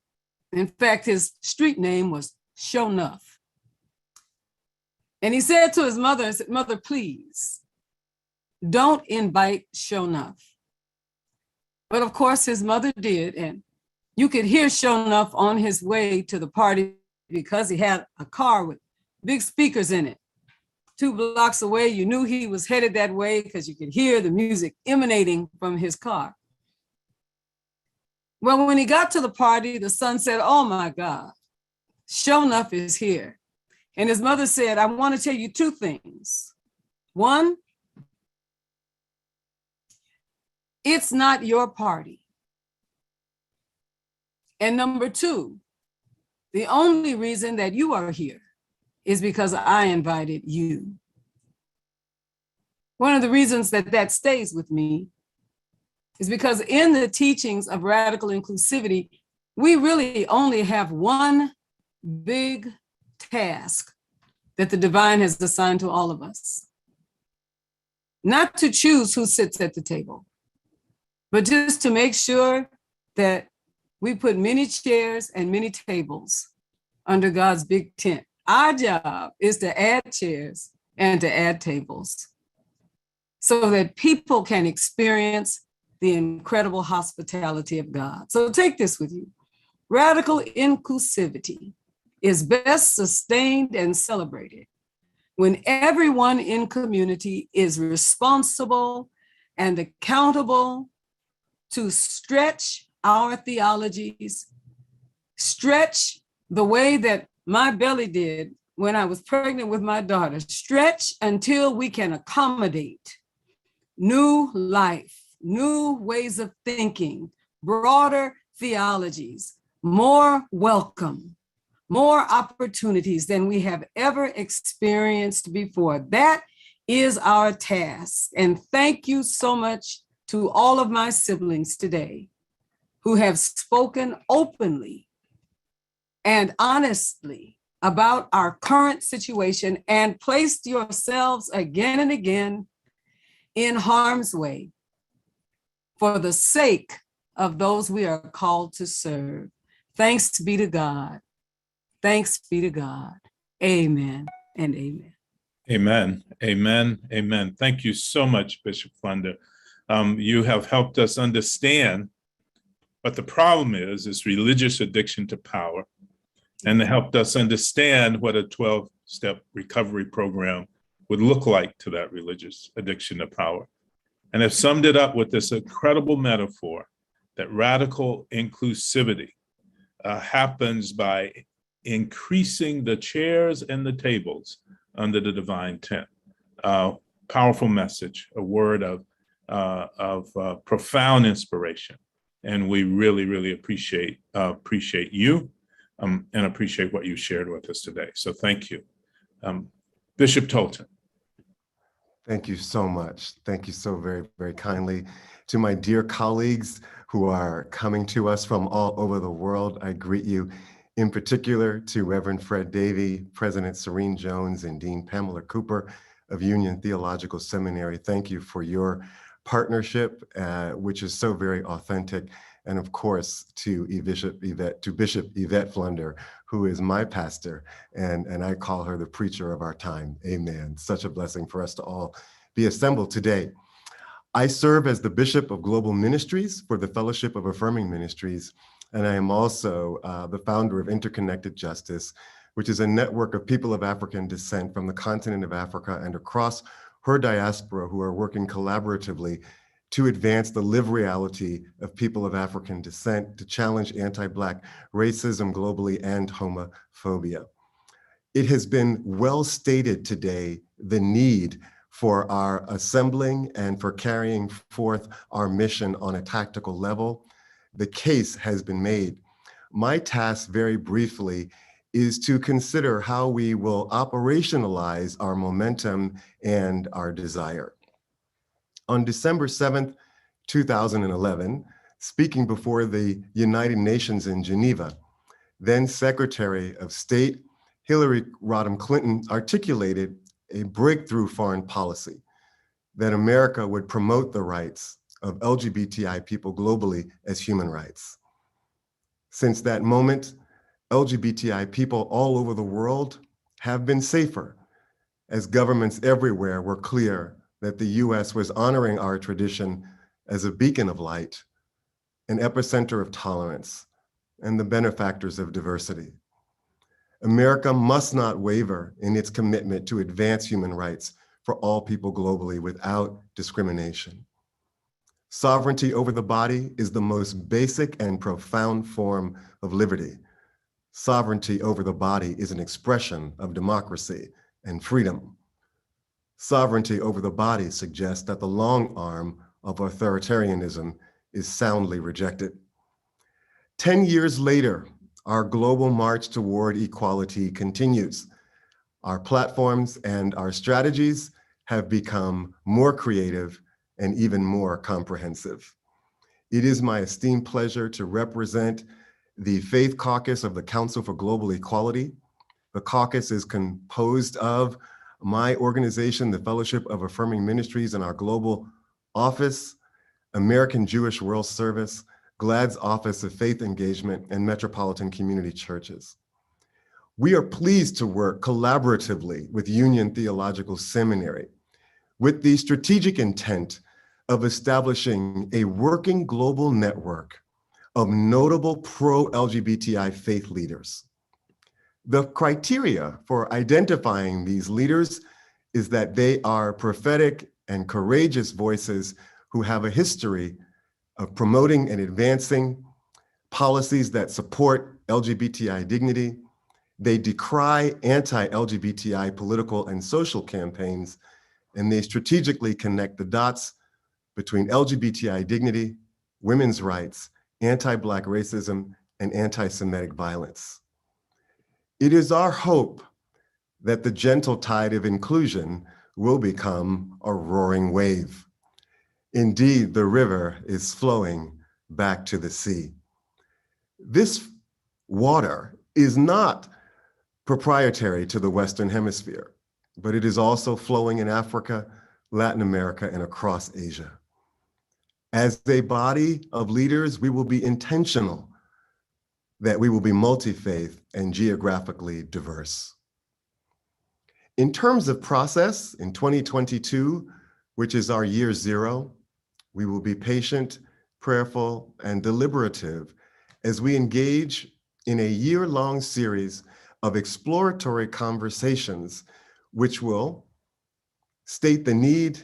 S12: In fact, his street name was Show Nuff. And he said to his mother, "Mother, please, don't invite Show Nuff." But of course, his mother did, and you could hear Show Nuff on his way to the party because he had a car with big speakers in it. 2 blocks away, you knew he was headed that way because you could hear the music emanating from his car. Well, when he got to the party, the son said, "Oh my God, Show Nuff is here." And his mother said, "I want to tell you 2 things. One, it's not your party. And number 2, the only reason that you are here is because I invited you." One of the reasons that that stays with me is because in the teachings of radical inclusivity, we really only have one big task that the divine has assigned to all of us. Not to choose who sits at the table, but just to make sure that we put many chairs and many tables under God's big tent. Our job is to add chairs and to add tables so that people can experience the incredible hospitality of God. So take this with you. Radical inclusivity is best sustained and celebrated when everyone in community is responsible and accountable to stretch our theologies, stretch the way that my belly did when I was pregnant with my daughter, stretch until we can accommodate new life, new ways of thinking, broader theologies, more welcome, more opportunities than we have ever experienced before. That is our task. And thank you so much to all of my siblings today who have spoken openly and honestly about our current situation and placed yourselves again and again in harm's way for the sake of those we are called to serve. Thanks be to God. Thanks be to God. Amen and amen.
S1: Amen, amen, amen. Thank you so much, Bishop Flunder. You have helped us understand what the problem is religious addiction to power, and helped us understand what a 12-step recovery program would look like to that religious addiction to power. And have summed it up with this incredible metaphor that radical inclusivity happens by increasing the chairs and the tables under the divine tent. Powerful message, a word of profound inspiration. And we really, really appreciate you and appreciate what you shared with us today. So thank you. Bishop Tolton.
S13: Thank you so much. Thank you so very, very kindly. To my dear colleagues who are coming to us from all over the world, I greet you. In particular, to Reverend Fred Davey, President Serene Jones, and Dean Pamela Cooper of Union Theological Seminary. Thank you for your partnership, which is so very authentic. And of course, to Bishop Yvette Flunder, who is my pastor, and I call her the preacher of our time. Amen. Such a blessing for us to all be assembled today. I serve as the Bishop of Global Ministries for the Fellowship of Affirming Ministries, and I am also the founder of Interconnected Justice, which is a network of people of African descent from the continent of Africa and across her diaspora who are working collaboratively to advance the lived reality of people of African descent, to challenge anti-Black racism globally and homophobia. It has been well stated today, the need for our assembling and for carrying forth our mission on a tactical level. The case has been made. My task, very briefly, is to consider how we will operationalize our momentum and our desire. On December 7th, 2011, speaking before the United Nations in Geneva, then Secretary of State Hillary Rodham Clinton articulated a breakthrough foreign policy that America would promote the rights of LGBTI people globally as human rights. Since that moment, LGBTI people all over the world have been safer, as governments everywhere were clear that the US was honoring our tradition as a beacon of light, an epicenter of tolerance, and the benefactors of diversity. America must not waver in its commitment to advance human rights for all people globally without discrimination. Sovereignty over the body is the most basic and profound form of liberty. Sovereignty over the body is an expression of democracy and freedom. Sovereignty over the body suggests that the long arm of authoritarianism is soundly rejected. 10 years later, our global march toward equality continues. Our platforms and our strategies have become more creative and even more comprehensive. It is my esteemed pleasure to represent the Faith Caucus of the Council for Global Equality. The caucus is composed of my organization, the Fellowship of Affirming Ministries, and our global office, American Jewish World Service, GLAD's Office of Faith Engagement, and Metropolitan Community Churches. We are pleased to work collaboratively with Union Theological Seminary with the strategic intent of establishing a working global network of notable pro-LGBTI faith leaders. The criteria for identifying these leaders is that they are prophetic and courageous voices who have a history of promoting and advancing policies that support LGBTI dignity. They decry anti-LGBTI political and social campaigns, and they strategically connect the dots between LGBTI dignity, women's rights, anti-Black racism, and anti-Semitic violence. It is our hope that the gentle tide of inclusion will become a roaring wave. Indeed, the river is flowing back to the sea. This water is not proprietary to the Western Hemisphere, but it is also flowing in Africa, Latin America, and across Asia. As a body of leaders, we will be intentional that we will be multi-faith and geographically diverse. In terms of process, in 2022, which is our year zero, we will be patient, prayerful, and deliberative as we engage in a year-long series of exploratory conversations, which will state the need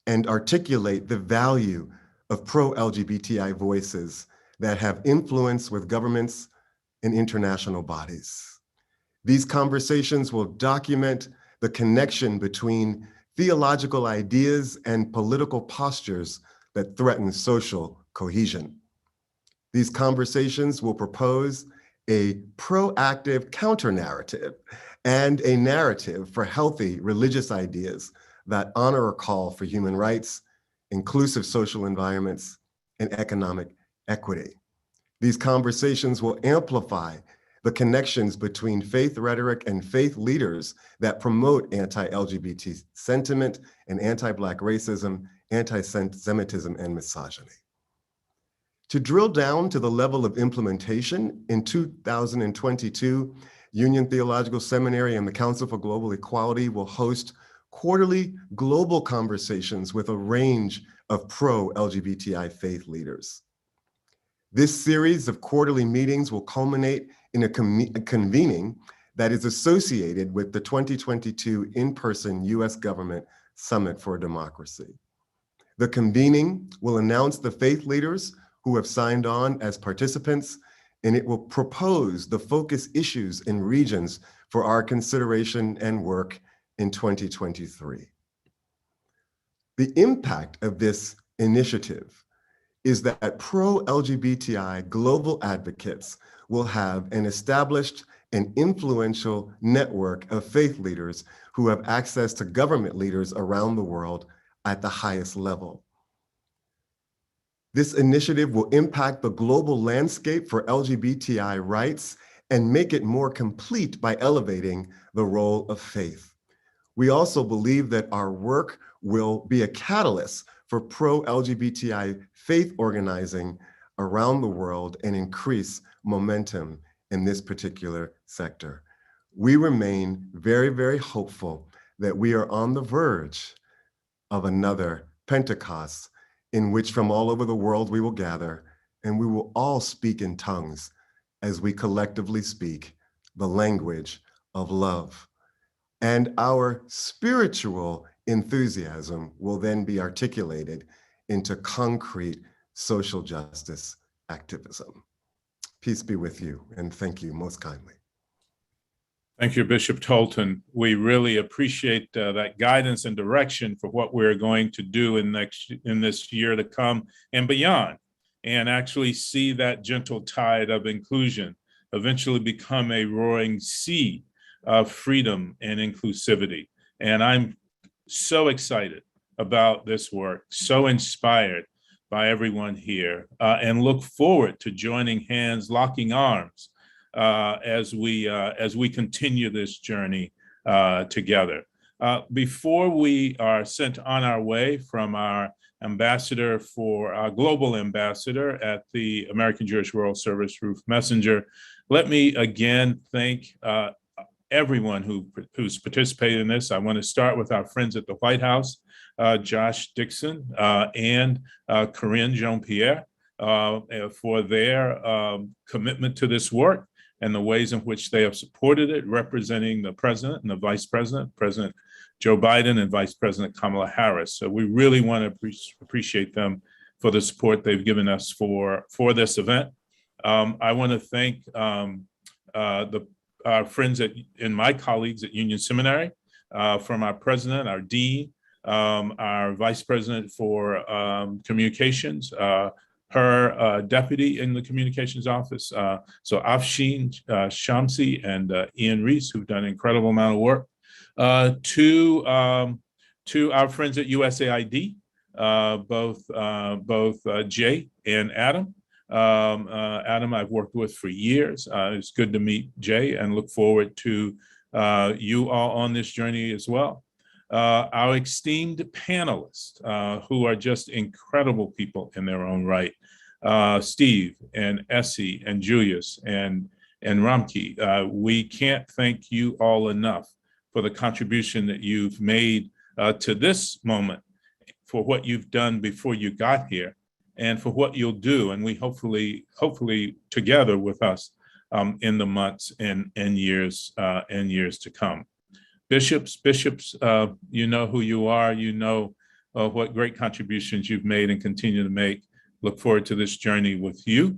S13: and articulate the value of pro-LGBTI voices that have influence with governments and international bodies. These conversations will document the connection between theological ideas and political postures that threaten social cohesion. These conversations will propose a proactive counter-narrative and a narrative for healthy religious ideas that honor a call for human rights, inclusive social environments, and economic equity. These conversations will amplify the connections between faith rhetoric and faith leaders that promote anti-LGBT sentiment and anti-Black racism, anti-Semitism, and misogyny. To drill down to the level of implementation, in 2022, Union Theological Seminary and the Council for Global Equality will host quarterly global conversations with a range of pro-LGBTI faith leaders. This series of quarterly meetings will culminate in a convening that is associated with the 2022 in-person US Government Summit for Democracy. The convening will announce the faith leaders who have signed on as participants, and it will propose the focus issues and regions for our consideration and work in 2023. The impact of this initiative is that pro-LGBTI global advocates will have an established and influential network of faith leaders who have access to government leaders around the world at the highest level. This initiative will impact the global landscape for LGBTI rights and make it more complete by elevating the role of faith. We also believe that our work will be a catalyst for pro-LGBTI faith organizing around the world and increase momentum in this particular sector. We remain very, very hopeful that we are on the verge of another Pentecost in which from all over the world we will gather and we will all speak in tongues as we collectively speak the language of love. And our spiritual enthusiasm will then be articulated into concrete social justice activism. Peace be with you, and thank you most kindly.
S1: Thank you, Bishop Tolton. We really appreciate that guidance and direction for what we're going to do in this year to come and beyond, and actually see that gentle tide of inclusion eventually become a roaring sea of freedom and inclusivity. And I'm so excited about this work, so inspired by everyone here, and look forward to joining hands, locking arms as we continue this journey together. Before we are sent on our way from our ambassador for our global ambassador at the American Jewish World Service, Ruth Messenger, let me again thank everyone who's participated in this. I want to start with our friends at the White House, Josh Dixon and Karine Jean-Pierre, for their commitment to this work and the ways in which they have supported it, representing the president and the vice president, President Joe Biden and Vice President Kamala Harris. So we really want to appreciate them for the support they've given us for this event. I want to thank our friends and my colleagues at Union Seminary, from our president, our dean, our vice president for communications, her deputy in the communications office. So Afshin Shamsi and Ian Reese, who've done an incredible amount of work. To our friends at USAID, both Jay and Adam. Adam I've worked with for years. It's good to meet Jay and look forward to you all on this journey as well. Our esteemed panelists, who are just incredible people in their own right. Steve and Essie and Julius and Ramki. We can't thank you all enough for the contribution that you've made to this moment, for what you've done before you got here, and for what you'll do, and we hopefully together with us in the months and years to come. Bishops, you know who you are, you know what great contributions you've made and continue to make. Look forward to this journey with you.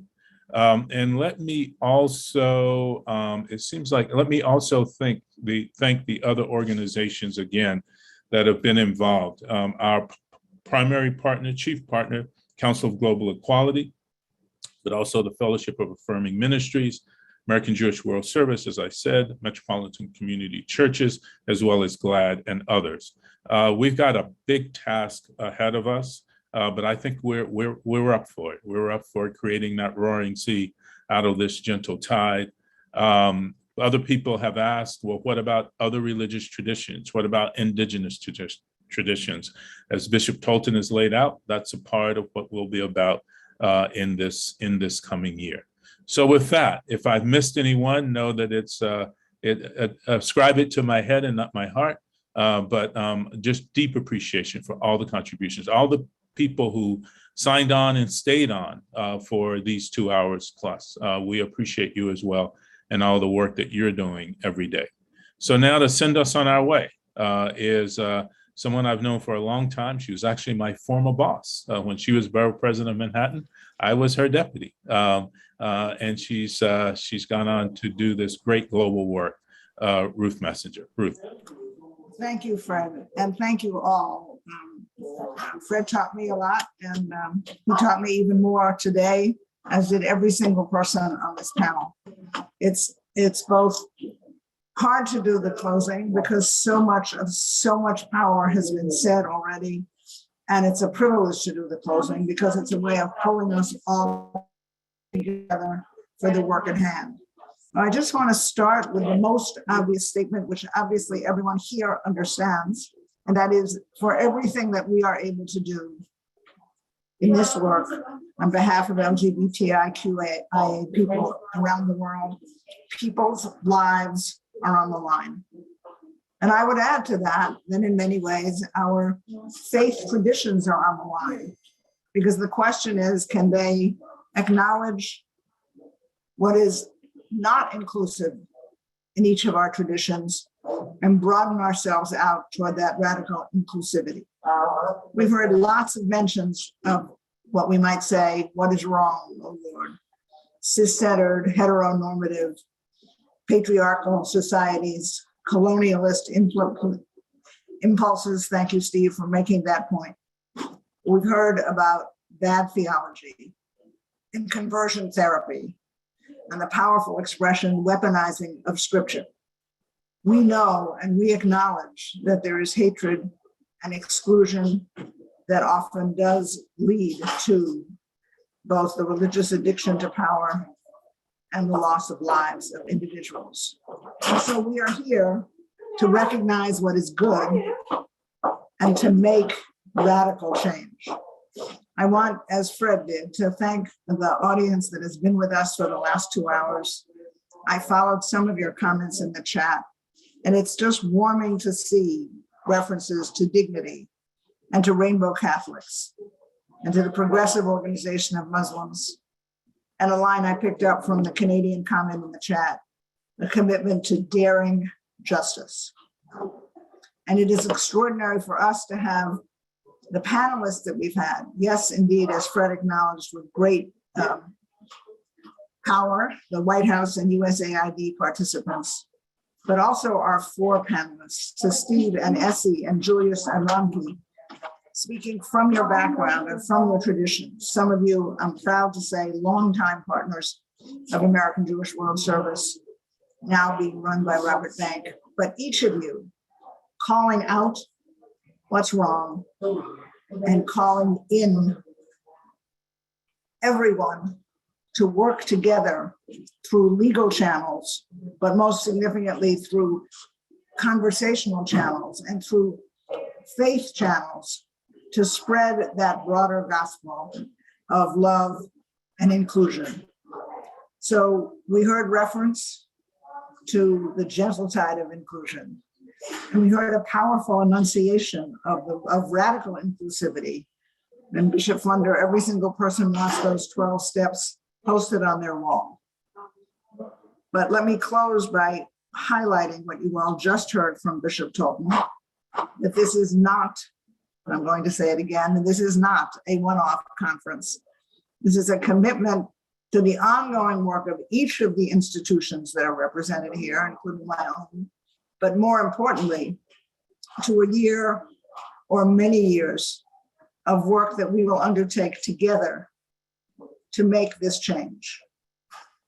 S1: And let me also, let me also thank the other organizations again that have been involved. Our primary partner, chief partner, Council of Global Equality, but also the Fellowship of Affirming Ministries, American Jewish World Service, as I said, Metropolitan Community Churches, as well as GLAD and others. We've got a big task ahead of us, but I think we're up for it. We're up for creating that roaring sea out of this gentle tide. Other people have asked, well, what about other religious traditions? What about indigenous traditions? As Bishop Tolton has laid out, that's a part of what we'll be about in this coming year. So with that, if I've missed anyone, know that ascribe it to my head and not my heart, but just deep appreciation for all the contributions, all the people who signed on and stayed on for these 2 hours plus. We appreciate you as well and all the work that you're doing every day. So now to send us on our way is someone I've known for a long time. She was actually my former boss. When she was borough president of Manhattan, I was her deputy. And she's gone on to do this great global work. Ruth Messenger. Ruth.
S3: Thank you, Fred, and thank you all. Fred taught me a lot, and he taught me even more today, as did every single person on this panel. It's both hard to do the closing because so much power has been said already, and it's a privilege to do the closing because it's a way of pulling us all together for the work at hand. I just want to start with the most obvious statement, which obviously everyone here understands, and that is, for everything that we are able to do in this work on behalf of LGBTQIA people around the world, people's lives are on the line. And I would add to that in many ways, our faith traditions are on the line, because the question is, can they acknowledge what is not inclusive in each of our traditions and broaden ourselves out toward that radical inclusivity? We've heard lots of mentions of what we might say, what is wrong, oh Lord? Cis-centered, heteronormative, patriarchal societies, colonialist impulses. Thank you, Steve, for making that point. We've heard about bad theology and conversion therapy and the powerful expression weaponizing of scripture. We know and we acknowledge that there is hatred and exclusion that often does lead to both the religious addiction to power and the loss of lives of individuals. And so we are here to recognize what is good and to make radical change. I want, as Fred did, to thank the audience that has been with us for the last 2 hours. I followed some of your comments in the chat, and it's just warming to see references to dignity and to Rainbow Catholics. and to the Progressive Organization of Muslims. And a line I picked up from the Canadian comment in the chat, a commitment to daring justice. And it is extraordinary for us to have the panelists that we've had. Yes, indeed, as Fred acknowledged, with great power, the White House and USAID participants, but also our four panelists, so Steve and Essie and Julius and Ramki, speaking from your background and from your traditions. Some of you, I'm proud to say, longtime partners of American Jewish World Service, now being run by Robert Bank, but each of you calling out what's wrong and calling in everyone to work together through legal channels, but most significantly through conversational channels and through faith channels to spread that broader gospel of love and inclusion. So we heard reference to the gentle tide of inclusion. And we heard a powerful enunciation of radical inclusivity. And Bishop Flunder, every single person wants those 12 steps posted on their wall. But let me close by highlighting what you all just heard from Bishop Tolton, that this is not, I'm going to say it again, this is not a one-off conference. This is a commitment to the ongoing work of each of the institutions that are represented here, including my own, but more importantly, to a year or many years of work that we will undertake together to make this change.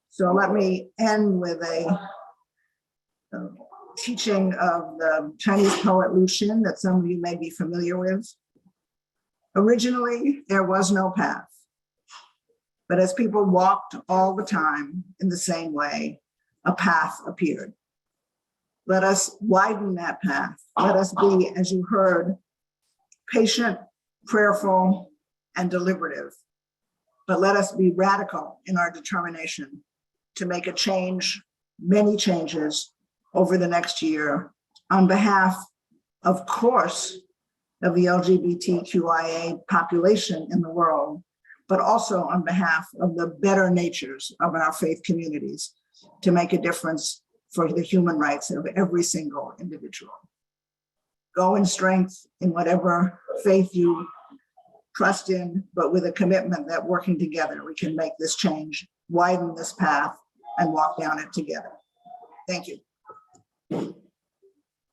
S3: So let me end with a teaching of the Chinese poet Lu Xun that some of you may be familiar with. Originally, there was no path, but as people walked all the time in the same way, a path appeared. Let us widen that path. Let us be, as you heard, patient, prayerful, and deliberative. But let us be radical in our determination to make a change, many changes over the next year on behalf, of course, of the LGBTQIA population in the world, but also on behalf of the better natures of our faith communities to make a difference for the human rights of every single individual. Go in strength in whatever faith you trust in, but with a commitment that working together, we can make this change, widen this path, and walk down it together. Thank you.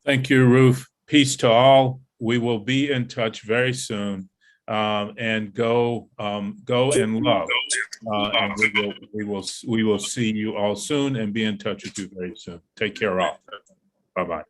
S1: Thank you, Ruth. Peace to all. We will be in touch very soon, and go and love. And we will see you all soon and be in touch with you very soon. Take care all. Bye-bye.